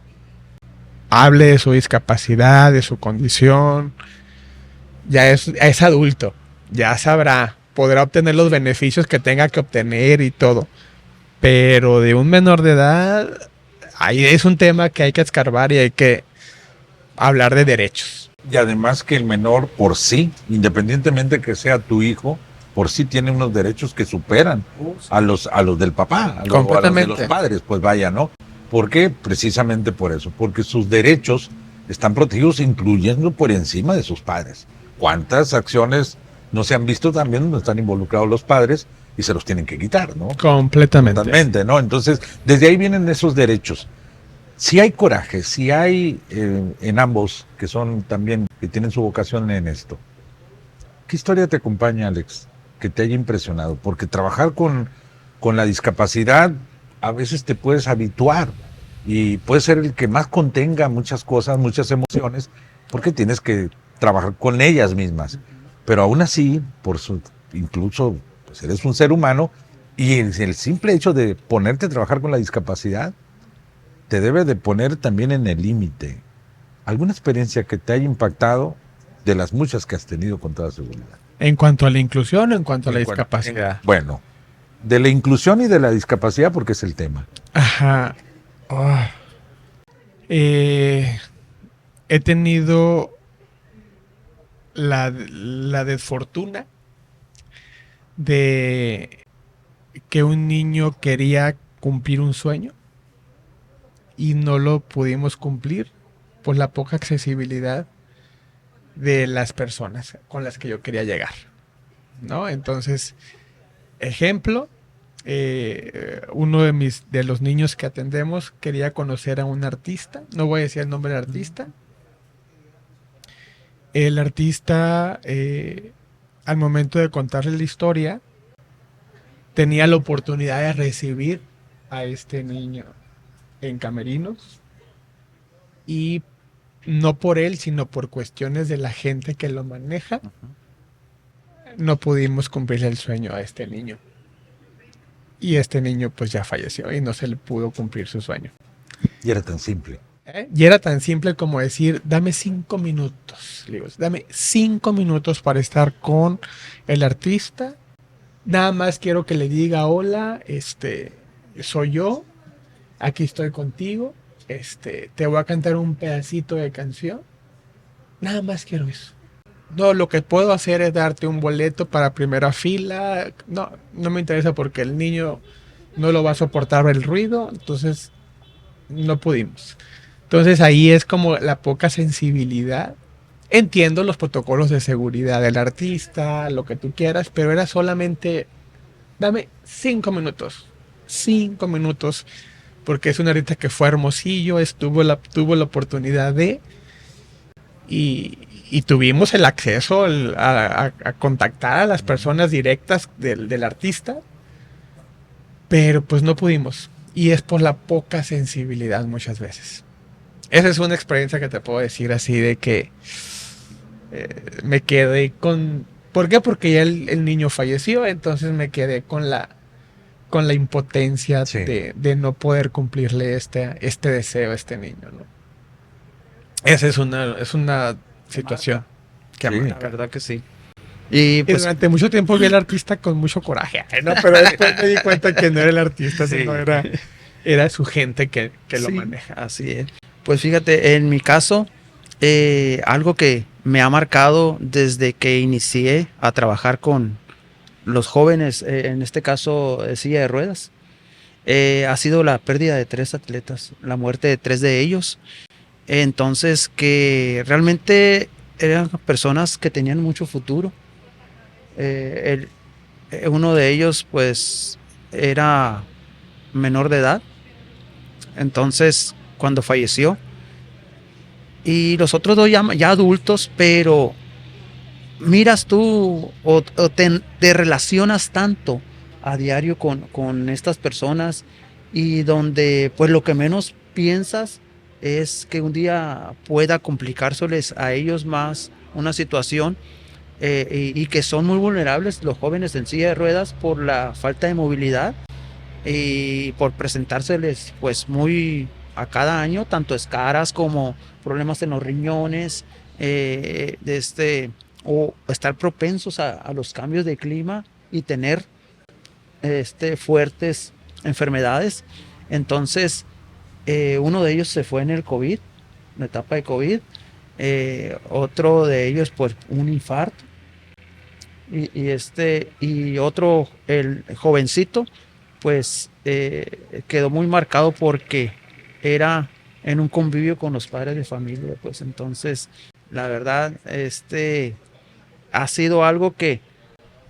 [SPEAKER 2] hable de su discapacidad, de su condición, ya es adulto, ya sabrá, podrá obtener los beneficios que tenga que obtener y todo. Pero de un menor de edad, ahí es un tema que hay que escarbar y hay que hablar de derechos.
[SPEAKER 1] Y además que el menor por sí, independientemente que sea tu hijo, por sí tiene unos derechos que superan a los del papá, a los de los padres, pues vaya, ¿no? ¿Por qué? Precisamente por eso, porque sus derechos están protegidos, incluyendo por encima de sus padres. ¿Cuántas acciones no se han visto también donde están involucrados los padres y se los tienen que quitar, ¿no?
[SPEAKER 2] Completamente.
[SPEAKER 1] Totalmente, ¿no? Entonces, desde ahí vienen esos derechos. si hay coraje, si hay en ambos que son también, que tienen su vocación en esto. ¿Qué historia te acompaña, Alex, que te haya impresionado? Porque trabajar con la discapacidad a veces te puedes habituar y puede ser el que más contenga muchas cosas, muchas emociones, porque tienes que trabajar con ellas mismas. Pero aún así, incluso pues eres un ser humano y el simple hecho de ponerte a trabajar con la discapacidad te debe de poner también en el límite. ¿Alguna experiencia que te haya impactado de las muchas que has tenido con toda seguridad?
[SPEAKER 2] ¿En cuanto a la inclusión o en cuanto a la discapacidad?
[SPEAKER 1] Bueno, de la inclusión y de la discapacidad porque es el tema.
[SPEAKER 2] Ajá. Oh. He tenido la desfortuna de que un niño quería cumplir un sueño y no lo pudimos cumplir por la poca accesibilidad de las personas con las que yo quería llegar, ¿no? Entonces, ejemplo, uno de los niños que atendemos quería conocer a un artista, no voy a decir el nombre del artista. El artista, al momento de contarle la historia, tenía la oportunidad de recibir a este niño en camerinos y no por él, sino por cuestiones de la gente que lo maneja, no pudimos cumplirle el sueño a este niño. Y este niño pues ya falleció y no se le pudo cumplir su sueño.
[SPEAKER 1] Y era tan simple.
[SPEAKER 2] Y era tan simple como decir, dame 5 minutos. Le digo, dame 5 minutos para estar con el artista. Nada más quiero que le diga, hola, soy yo, aquí estoy contigo, te voy a cantar un pedacito de canción. Nada más quiero eso. No, lo que puedo hacer es darte un boleto para primera fila. No, no me interesa porque el niño no lo va a soportar el ruido, entonces no pudimos. Entonces ahí es como la poca sensibilidad. Entiendo los protocolos de seguridad del artista, lo que tú quieras, pero era solamente, dame 5 minutos. 5 minutos, porque es un artista que fue Hermosillo, tuvo la oportunidad de... Y tuvimos el acceso a contactar a las personas directas del artista, pero pues no pudimos. Y es por la poca sensibilidad muchas veces. Esa es una experiencia que te puedo decir así de que me quedé con... ¿Por qué? Porque ya el niño falleció, entonces me quedé con la impotencia
[SPEAKER 1] Sí.
[SPEAKER 2] de no poder cumplirle este deseo a este niño, ¿no? Esa es una situación que
[SPEAKER 1] Sí.
[SPEAKER 2] amarga.
[SPEAKER 3] La verdad que sí. Y
[SPEAKER 2] Y
[SPEAKER 3] pues
[SPEAKER 2] durante mucho tiempo vi al artista con mucho coraje, ¿no? Pero después me di cuenta que no era el artista,
[SPEAKER 3] Sí.
[SPEAKER 2] sino era su gente que lo
[SPEAKER 3] sí,
[SPEAKER 2] maneja.
[SPEAKER 3] así es. Pues fíjate, en mi caso, algo que me ha marcado desde que inicié a trabajar con los jóvenes, en este caso silla de ruedas, ha sido la pérdida de 3 atletas, la muerte de 3 de ellos. Entonces, que realmente eran personas que tenían mucho futuro. Uno de ellos, pues, era menor de edad. Entonces, cuando falleció, y los otros dos ya adultos, pero miras tú o te relacionas tanto a diario con estas personas y donde pues lo que menos piensas es que un día pueda complicárseles a ellos más una situación y que son muy vulnerables los jóvenes en silla de ruedas por la falta de movilidad y por presentárseles pues muy a cada año tanto escaras como problemas en los riñones o estar propensos a los cambios de clima y tener fuertes enfermedades. Entonces uno de ellos se fue en el COVID, en la etapa de COVID, otro de ellos pues un infarto y otro, el jovencito, pues quedó muy marcado porque era en un convivio con los padres de familia, pues entonces la verdad ha sido algo que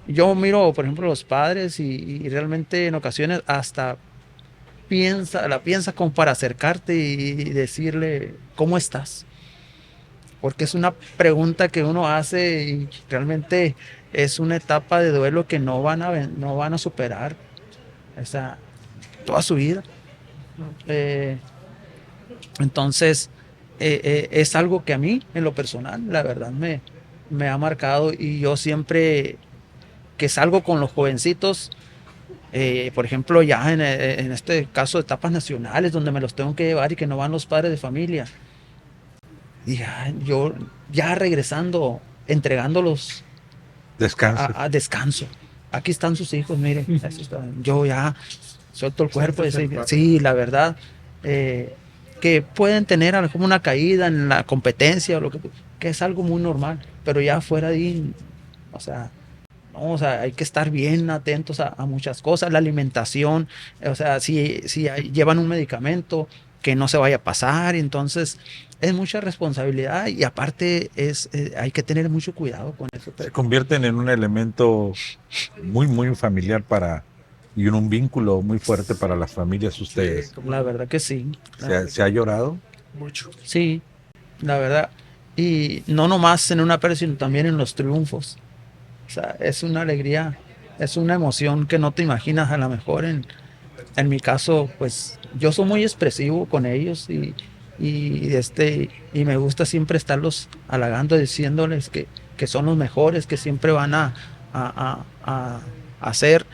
[SPEAKER 3] yo miro, por ejemplo, los padres y realmente en ocasiones hasta la piensa como para acercarte y decirle, ¿cómo estás? Porque es una pregunta que uno hace y realmente es una etapa de duelo que no van a superar esa, toda su vida. Eh, entonces, es algo que a mí, en lo personal, la verdad me ha marcado, y yo siempre que salgo con los jovencitos, por ejemplo, ya en este caso de etapas nacionales, donde me los tengo que llevar y que no van los padres de familia, y yo ya regresando, entregándolos
[SPEAKER 1] Descanse.
[SPEAKER 3] a descanso. Aquí están sus hijos, miren, yo ya suelto el cuerpo. Sí, la verdad, que pueden tener a lo mejor una caída en la competencia, o que es algo muy normal, pero ya fuera de ahí, o sea, no, o sea, hay que estar bien atentos a muchas cosas, la alimentación, o sea, si llevan un medicamento, que no se vaya a pasar. Entonces es mucha responsabilidad, y aparte hay que tener mucho cuidado con eso.
[SPEAKER 1] Se convierten en un elemento muy familiar y en un vínculo muy fuerte para las familias ustedes.
[SPEAKER 3] Sí, la verdad que sí.
[SPEAKER 1] ¿Se ha llorado?
[SPEAKER 2] Mucho.
[SPEAKER 3] Sí, la verdad. Y no nomás en una pérdida, sino también en los triunfos. O sea, es una alegría, es una emoción que no te imaginas. A lo mejor en mi caso, pues yo soy muy expresivo con ellos, y me gusta siempre estarlos halagando, diciéndoles que son los mejores, que siempre van a hacer,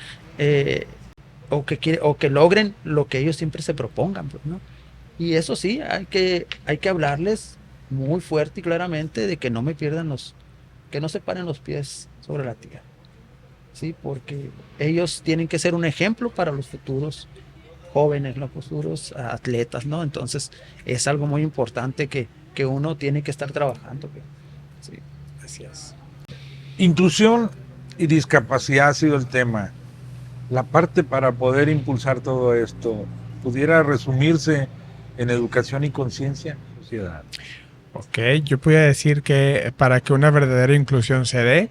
[SPEAKER 3] o que logren lo que ellos siempre se propongan, pues, ¿no? Y eso sí, hay que hablarles muy fuerte y claramente de que no me pierdan que no se paren los pies sobre la tierra. Sí, porque ellos tienen que ser un ejemplo para los futuros jóvenes, los futuros atletas, ¿no? Entonces es algo muy importante que uno tiene que estar trabajando. Sí, así es.
[SPEAKER 1] Inclusión y discapacidad ha sido el tema. La parte para poder impulsar todo esto pudiera resumirse en educación y conciencia en la sociedad.
[SPEAKER 2] Ok, yo podría decir que para que una verdadera inclusión se dé,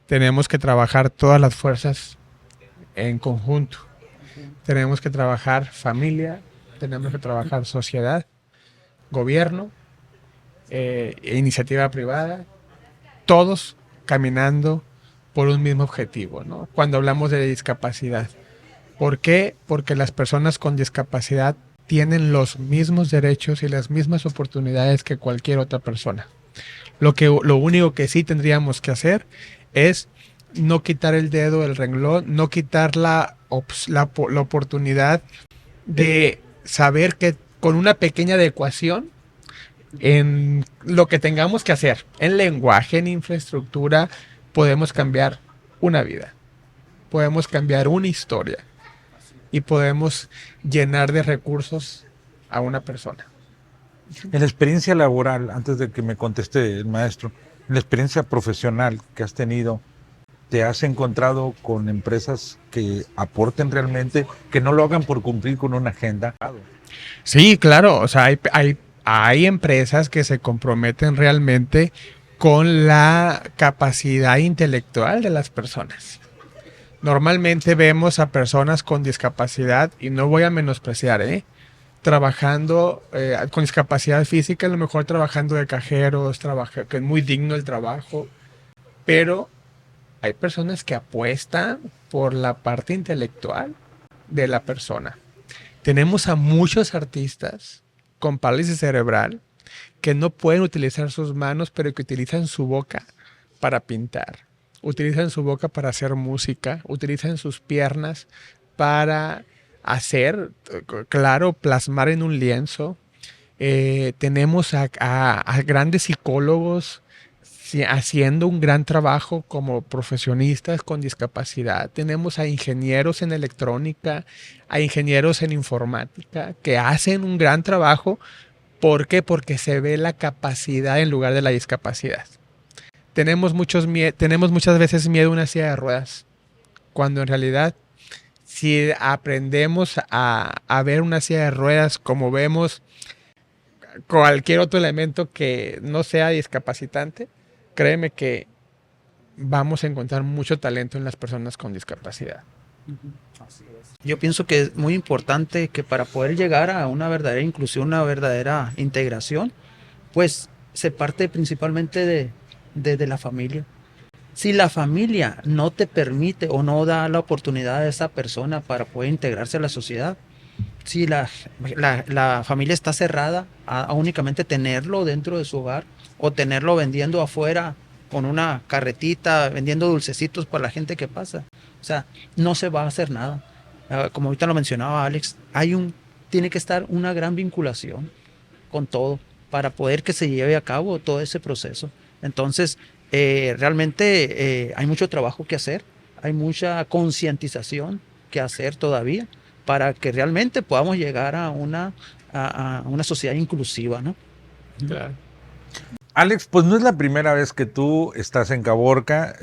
[SPEAKER 2] tenemos que trabajar todas las fuerzas en conjunto. Tenemos que trabajar familia, tenemos que trabajar sociedad, gobierno, iniciativa privada, todos caminando por un mismo objetivo, ¿no? Cuando hablamos de discapacidad. ¿Por qué? Porque las personas con discapacidad tienen los mismos derechos y las mismas oportunidades que cualquier otra persona. Lo único que sí tendríamos que hacer es no quitar el dedo del renglón, no quitar la oportunidad de saber que con una pequeña adecuación en lo que tengamos que hacer, en lenguaje, en infraestructura, podemos cambiar una vida, podemos cambiar una historia y podemos llenar de recursos a una persona.
[SPEAKER 1] En la experiencia laboral, antes de que me conteste el maestro, en la experiencia profesional que has tenido, ¿te has encontrado con empresas que aporten realmente, que no lo hagan por cumplir con una agenda?
[SPEAKER 2] Sí, claro, o sea, hay empresas que se comprometen realmente con la capacidad intelectual de las personas. Normalmente vemos a personas con discapacidad, y no voy a menospreciar, trabajando con discapacidad física, a lo mejor trabajando de cajeros, que es muy digno el trabajo, pero hay personas que apuestan por la parte intelectual de la persona. Tenemos a muchos artistas con parálisis cerebral que no pueden utilizar sus manos, pero que utilizan su boca para pintar, utilizan su boca para hacer música, utilizan sus piernas para hacer, claro, plasmar en un lienzo. Tenemos a grandes psicólogos haciendo un gran trabajo como profesionistas con discapacidad. Tenemos a ingenieros en electrónica, a ingenieros en informática que hacen un gran trabajo. ¿Por qué? Porque se ve la capacidad en lugar de la discapacidad. Tenemos muchas veces miedo a una silla de ruedas, cuando en realidad si aprendemos a ver una silla de ruedas como vemos cualquier otro elemento que no sea discapacitante, créeme que vamos a encontrar mucho talento en las personas con discapacidad.
[SPEAKER 3] Así es. Yo pienso que es muy importante que para poder llegar a una verdadera inclusión, una verdadera integración, pues se parte principalmente de la familia. Si la familia no te permite o no da la oportunidad a esa persona para poder integrarse a la sociedad, si la familia está cerrada a únicamente tenerlo dentro de su hogar o tenerlo vendiendo afuera con una carretita, vendiendo dulcecitos para la gente que pasa, o sea, no se va a hacer nada. Como ahorita lo mencionaba Alex, tiene que estar una gran vinculación con todo para poder que se lleve a cabo todo ese proceso. Entonces, realmente hay mucho trabajo que hacer, hay mucha concientización que hacer todavía para que realmente podamos llegar a una sociedad inclusiva, ¿no?
[SPEAKER 2] Claro.
[SPEAKER 1] Alex, pues no es la primera vez que tú estás en Caborca,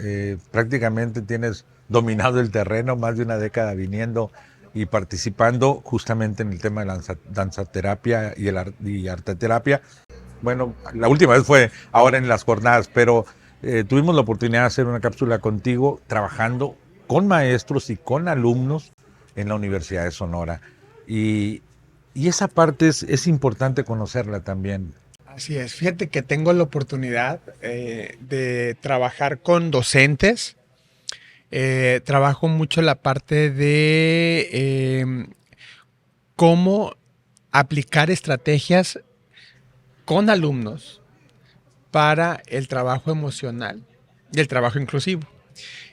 [SPEAKER 1] prácticamente tienes dominado el terreno, más de una década viniendo y participando justamente en el tema de la danzaterapia y arteterapia. Bueno, la última vez fue ahora en las jornadas, pero tuvimos la oportunidad de hacer una cápsula contigo trabajando con maestros y con alumnos en la Universidad de Sonora. Y esa parte es importante conocerla también.
[SPEAKER 2] Así es, fíjate que tengo la oportunidad de trabajar con docentes. Trabajo mucho la parte de cómo aplicar estrategias con alumnos para el trabajo emocional y el trabajo inclusivo.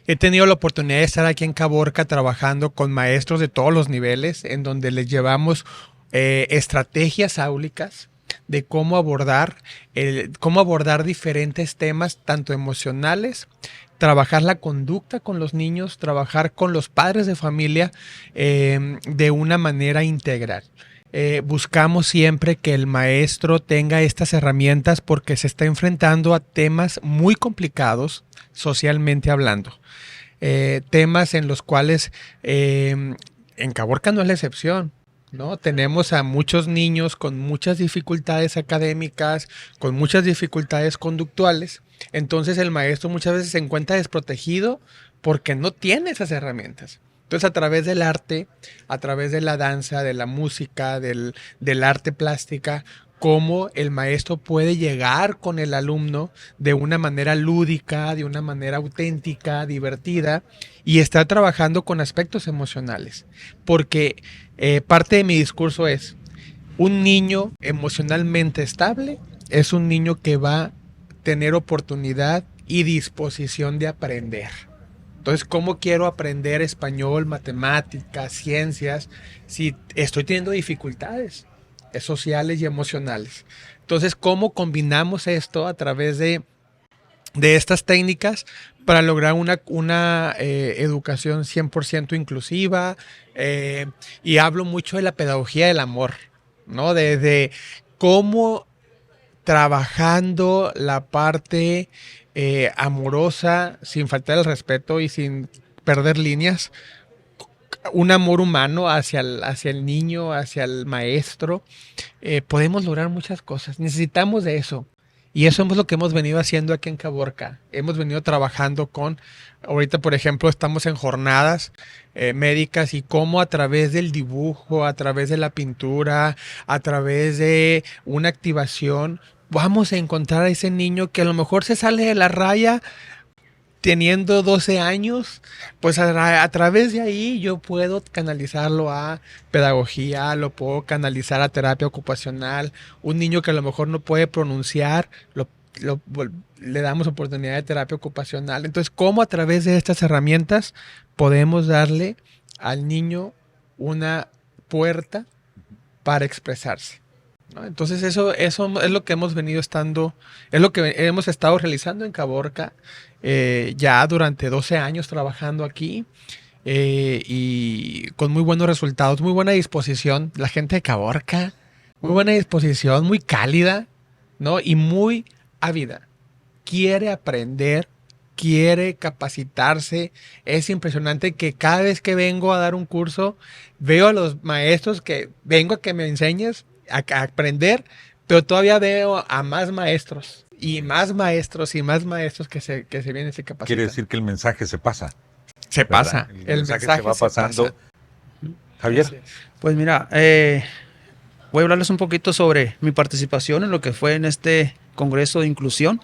[SPEAKER 2] He tenido la oportunidad de estar aquí en Caborca trabajando con maestros de todos los niveles, en donde les llevamos estrategias áulicas de cómo abordar diferentes temas, tanto emocionales, trabajar la conducta con los niños, trabajar con los padres de familia de una manera integral. Buscamos siempre que el maestro tenga estas herramientas porque se está enfrentando a temas muy complicados socialmente hablando. Temas en los cuales en Caborca no es la excepción, ¿no? Tenemos a muchos niños con muchas dificultades académicas, con muchas dificultades conductuales. Entonces el maestro muchas veces se encuentra desprotegido porque no tiene esas herramientas. Entonces a través del arte, a través de la danza, de la música, del arte plástica, cómo el maestro puede llegar con el alumno de una manera lúdica, de una manera auténtica, divertida, y estar trabajando con aspectos emocionales. Porque parte de mi discurso es, un niño emocionalmente estable es un niño que va a tener oportunidad y disposición de aprender. Entonces, ¿cómo quiero aprender español, matemáticas, ciencias, si estoy teniendo dificultades sociales y emocionales? Entonces, ¿cómo combinamos esto a través de estas técnicas para lograr una educación 100% inclusiva? Y hablo mucho de la pedagogía del amor, ¿no? De cómo trabajando la parte amorosa, sin faltar el respeto y sin perder líneas, un amor humano hacia el niño, hacia el maestro, podemos lograr muchas cosas. Necesitamos de eso. Y eso es lo que hemos venido haciendo aquí en Caborca. Hemos venido trabajando ahorita por ejemplo estamos en jornadas médicas y cómo a través del dibujo, a través de la pintura, a través de una activación, vamos a encontrar a ese niño que a lo mejor se sale de la raya teniendo 12 años, pues a través de ahí yo puedo canalizarlo a pedagogía, lo puedo canalizar a terapia ocupacional. Un niño que a lo mejor no puede pronunciar, le damos oportunidad de terapia ocupacional. Entonces, ¿cómo a través de estas herramientas podemos darle al niño una puerta para expresarse? ¿No? Entonces eso es lo que hemos venido es lo que hemos estado realizando en Caborca ya durante 12 años trabajando aquí y con muy buenos resultados, muy buena disposición. La gente de Caborca, muy buena disposición, muy cálida, ¿no? Y muy ávida. Quiere aprender, quiere capacitarse. Es impresionante que cada vez que vengo a dar un curso, veo a los maestros que vengo a que me enseñes a aprender, pero todavía veo a más maestros y más maestros y más maestros que se vienen a capacitar.
[SPEAKER 1] Quiere decir que el mensaje se pasa.
[SPEAKER 2] Se
[SPEAKER 1] ¿verdad?
[SPEAKER 2] pasa.
[SPEAKER 1] El mensaje se va pasando.
[SPEAKER 2] pasa.
[SPEAKER 1] Javier.
[SPEAKER 3] Pues mira, voy a hablarles un poquito sobre mi participación en lo que fue en este Congreso de Inclusión.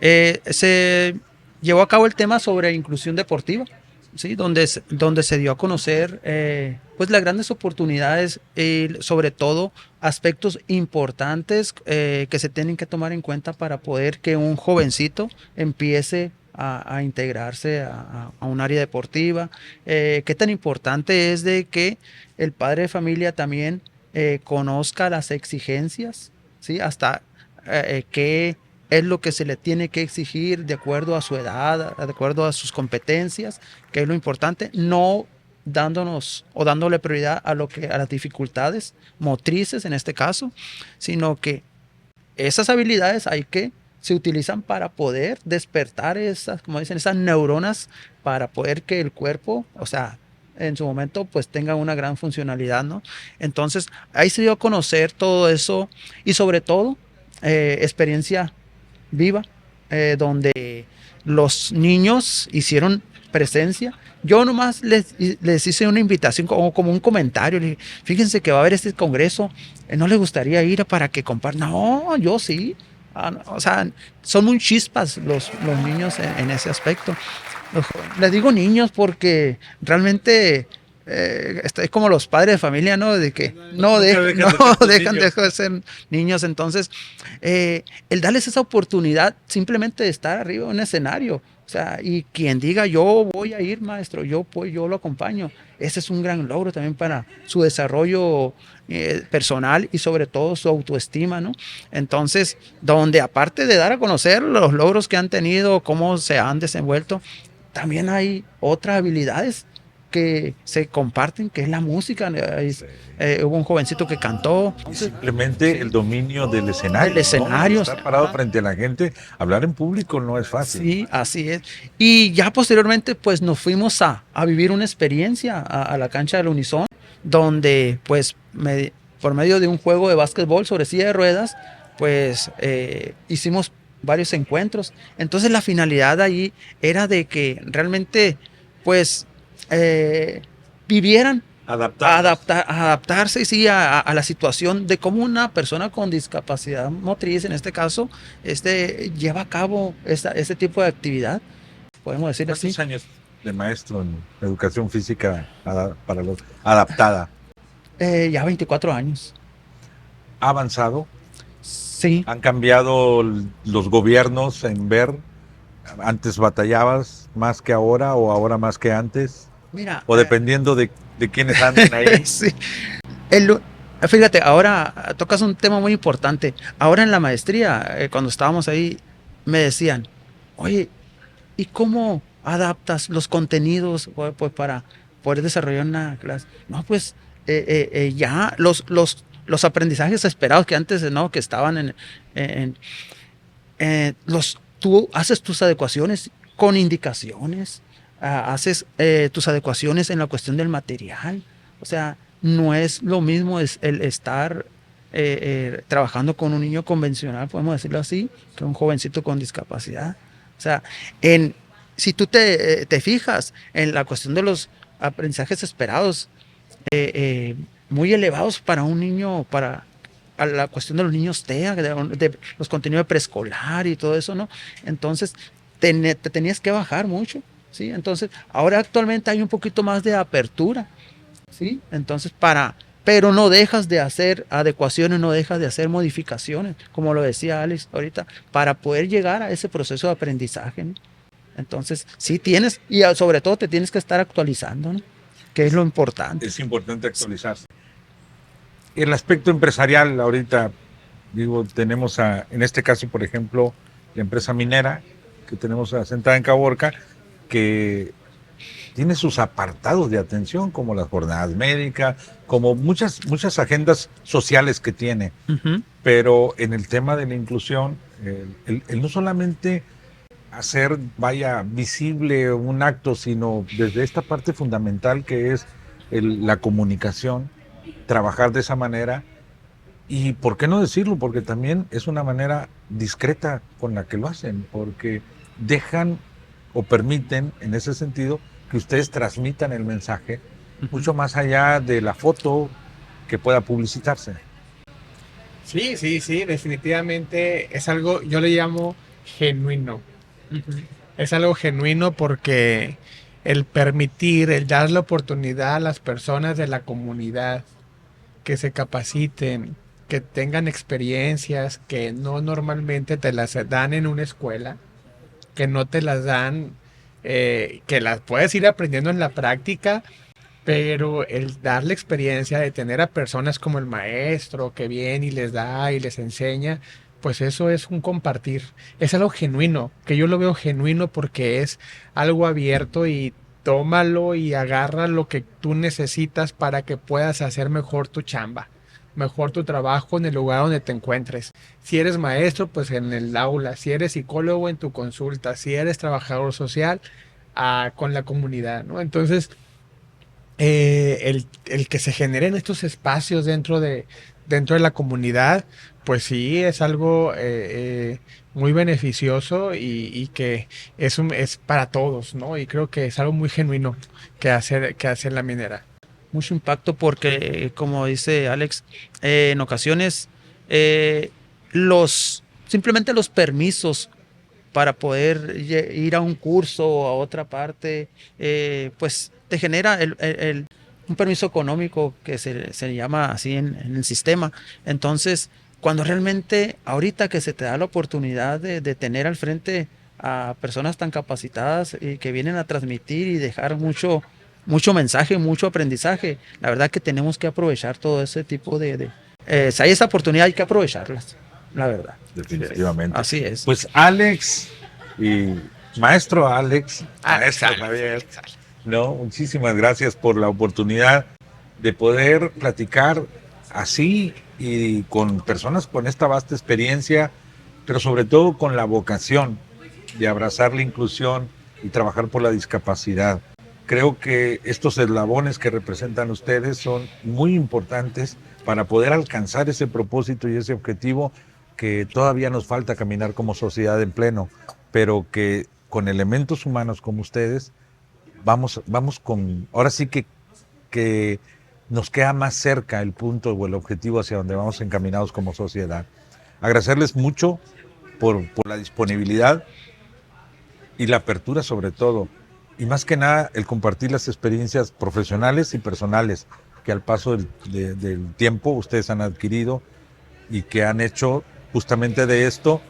[SPEAKER 3] Se llevó a cabo el tema sobre inclusión deportiva, ¿sí? Donde se dio a conocer pues las grandes oportunidades y sobre todo aspectos importantes que se tienen que tomar en cuenta para poder que un jovencito empiece a integrarse a un área deportiva. Qué tan importante es de que el padre de familia también conozca las exigencias, ¿sí? Hasta qué es lo que se le tiene que exigir de acuerdo a su edad, de acuerdo a sus competencias, que es lo importante, no dándonos o dándole prioridad a las dificultades motrices en este caso, sino que esas habilidades se utilizan para poder despertar esas, como dicen, esas neuronas para poder que el cuerpo, o sea, en su momento pues tenga una gran funcionalidad, ¿no? Entonces ahí se dio a conocer todo eso y sobre todo experiencia viva, donde los niños hicieron presencia. Yo nomás les hice una invitación como un comentario. Le dije, fíjense que va a haber este congreso, ¿no les gustaría ir para que compartan? No, yo sí. No, o sea, son muy chispas los niños en ese aspecto. Les digo niños porque realmente es como los padres de familia, ¿no? De que no dejan de ser niños. Entonces, el darles esa oportunidad simplemente de estar arriba en un escenario, o sea, y quien diga yo voy a ir, maestro, yo lo acompaño, ese es un gran logro también para su desarrollo personal y sobre todo su autoestima, ¿no? Entonces, donde aparte de dar a conocer los logros que han tenido, cómo se han desenvuelto, también hay otras habilidades que se comparten, que es la música. Hubo un jovencito que cantó.
[SPEAKER 1] Y simplemente el dominio del escenario.
[SPEAKER 3] El escenario.
[SPEAKER 1] ¿No? Estar parado frente a la gente, hablar en público no es fácil.
[SPEAKER 3] Sí, así es. Y ya posteriormente, pues nos fuimos a vivir una experiencia a la cancha del Unison, donde pues por medio de un juego de básquetbol sobre silla de ruedas, pues hicimos varios encuentros. Entonces la finalidad ahí era de que realmente pues vivieran, adaptarse sí, a la situación de cómo una persona con discapacidad motriz, en este caso, lleva a cabo este tipo de actividad, podemos decir así.
[SPEAKER 1] ¿Cuántos años de maestro en educación física para los adaptada?
[SPEAKER 3] Ya 24 años.
[SPEAKER 1] ¿Ha avanzado?
[SPEAKER 3] Sí.
[SPEAKER 1] ¿Han cambiado los gobiernos en ver? ¿Antes batallabas más que ahora o ahora más que antes?
[SPEAKER 3] Mira,
[SPEAKER 1] o dependiendo de quiénes anden ahí.
[SPEAKER 3] Sí. Fíjate, ahora tocas un tema muy importante. Ahora en la maestría, cuando estábamos ahí, me decían, oye, ¿y cómo adaptas los contenidos pues, para poder desarrollar una clase? No, pues ya los aprendizajes esperados que antes, ¿no? Que estaban tú haces tus adecuaciones con indicaciones. Haces tus adecuaciones en la cuestión del material. O sea, no es lo mismo el estar trabajando con un niño convencional, podemos decirlo así, que un jovencito con discapacidad. O sea, si tú te fijas en la cuestión de los aprendizajes esperados, muy elevados para un niño, a la cuestión de los niños TEA, de los contenidos de preescolar y todo eso, ¿no? Entonces, te tenías que bajar mucho. ¿Sí? Entonces, ahora actualmente hay un poquito más de apertura, ¿sí? Entonces, pero no dejas de hacer adecuaciones, no dejas de hacer modificaciones, como lo decía Alex ahorita, para poder llegar a ese proceso de aprendizaje, ¿no? Entonces, sí tienes, y sobre todo te tienes que estar actualizando, ¿no? Que es lo importante.
[SPEAKER 1] Es importante actualizarse. El aspecto empresarial, ahorita, digo, tenemos en este caso, por ejemplo, la empresa minera, que tenemos asentada en Caborca, que tiene sus apartados de atención, como las jornadas médicas, como muchas agendas sociales que tiene.
[SPEAKER 3] Uh-huh.
[SPEAKER 1] Pero en el tema de la inclusión, el no solamente hacer, visible un acto, sino desde esta parte fundamental que es la comunicación, trabajar de esa manera. Y por qué no decirlo, porque también es una manera discreta con la que lo hacen, porque dejan o permiten, en ese sentido, que ustedes transmitan el mensaje mucho más allá de la foto que pueda publicitarse.
[SPEAKER 2] Sí, sí, sí, definitivamente es algo, yo le llamo genuino. Es algo genuino porque el permitir, el dar la oportunidad a las personas de la comunidad que se capaciten, que tengan experiencias que no normalmente te las dan en una escuela, que no te las dan, que las puedes ir aprendiendo en la práctica, pero el dar la experiencia de tener a personas como el maestro que viene y les da y les enseña, pues eso es un compartir. Es algo genuino, que yo lo veo genuino porque es algo abierto y tómalo y agarra lo que tú necesitas para que puedas hacer mejor tu chamba, mejor tu trabajo en el lugar donde te encuentres. Si eres maestro, pues en el aula. Si eres psicólogo, en tu consulta. Si eres trabajador social, con la comunidad, ¿no? Entonces, el que se generen estos espacios dentro de la comunidad, pues sí, es algo muy beneficioso y que es para todos, ¿no? Y creo que es algo muy genuino que hacer la minera.
[SPEAKER 3] Mucho impacto porque, como dice Alex, en ocasiones simplemente los permisos para poder ir a un curso o a otra parte, pues te genera un permiso económico que se llama así en el sistema. Entonces, cuando realmente ahorita que se te da la oportunidad de tener al frente a personas tan capacitadas y que vienen a transmitir y dejar mucho mensaje, mucho aprendizaje, la verdad que tenemos que aprovechar todo ese tipo si hay esa oportunidad hay que aprovecharlas, la verdad.
[SPEAKER 1] Definitivamente.
[SPEAKER 3] Así es.
[SPEAKER 1] Pues Alex y maestro Alex, maestro Javier, no, muchísimas gracias por la oportunidad de poder platicar así y con personas con esta vasta experiencia, pero sobre todo con la vocación de abrazar la inclusión y trabajar por la discapacidad. Creo que estos eslabones que representan ustedes son muy importantes para poder alcanzar ese propósito y ese objetivo que todavía nos falta caminar como sociedad en pleno, pero que con elementos humanos como ustedes vamos con, ahora sí que nos queda más cerca el punto o el objetivo hacia donde vamos encaminados como sociedad. Agradecerles mucho por la disponibilidad y la apertura sobre todo, y más que nada el compartir las experiencias profesionales y personales que al paso del tiempo ustedes han adquirido y que han hecho justamente de esto,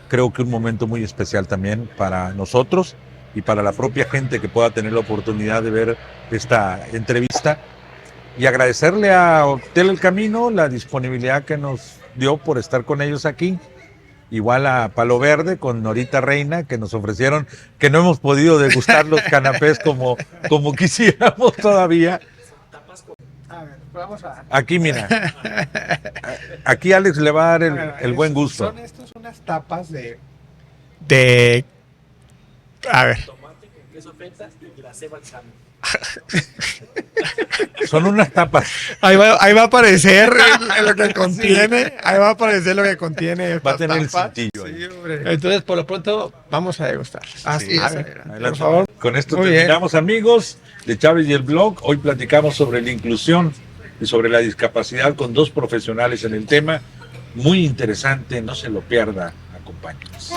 [SPEAKER 1] creo que un momento muy especial también para nosotros y para la propia gente que pueda tener la oportunidad de ver esta entrevista, y agradecerle a Hotel El Camino la disponibilidad que nos dio por estar con ellos aquí. Igual a Palo Verde con Norita Reina, que nos ofrecieron, que no hemos podido degustar los canapés como quisiéramos todavía.
[SPEAKER 2] A ver, vamos a...
[SPEAKER 1] Aquí, mira. Aquí Alex le va a dar el buen gusto.
[SPEAKER 2] Son estos unas tapas de... A ver.
[SPEAKER 4] Tomate con queso feta y glacé balsámico.
[SPEAKER 1] Son unas tapas.
[SPEAKER 2] Ahí va a aparecer lo que contiene. Sí. Ahí va a aparecer lo que contiene.
[SPEAKER 1] Va a tener
[SPEAKER 2] tapas.
[SPEAKER 1] El cintillo.
[SPEAKER 2] Sí, hombre. Entonces, por lo pronto, vamos a degustar.
[SPEAKER 3] Así es.
[SPEAKER 1] Adelante.
[SPEAKER 2] Por favor.
[SPEAKER 1] Con esto
[SPEAKER 2] Muy
[SPEAKER 1] terminamos, amigos de Chávez y el Blog. Hoy platicamos sobre la inclusión y sobre la discapacidad con dos profesionales en el tema. Muy interesante, no se lo pierda. Acompáñenos.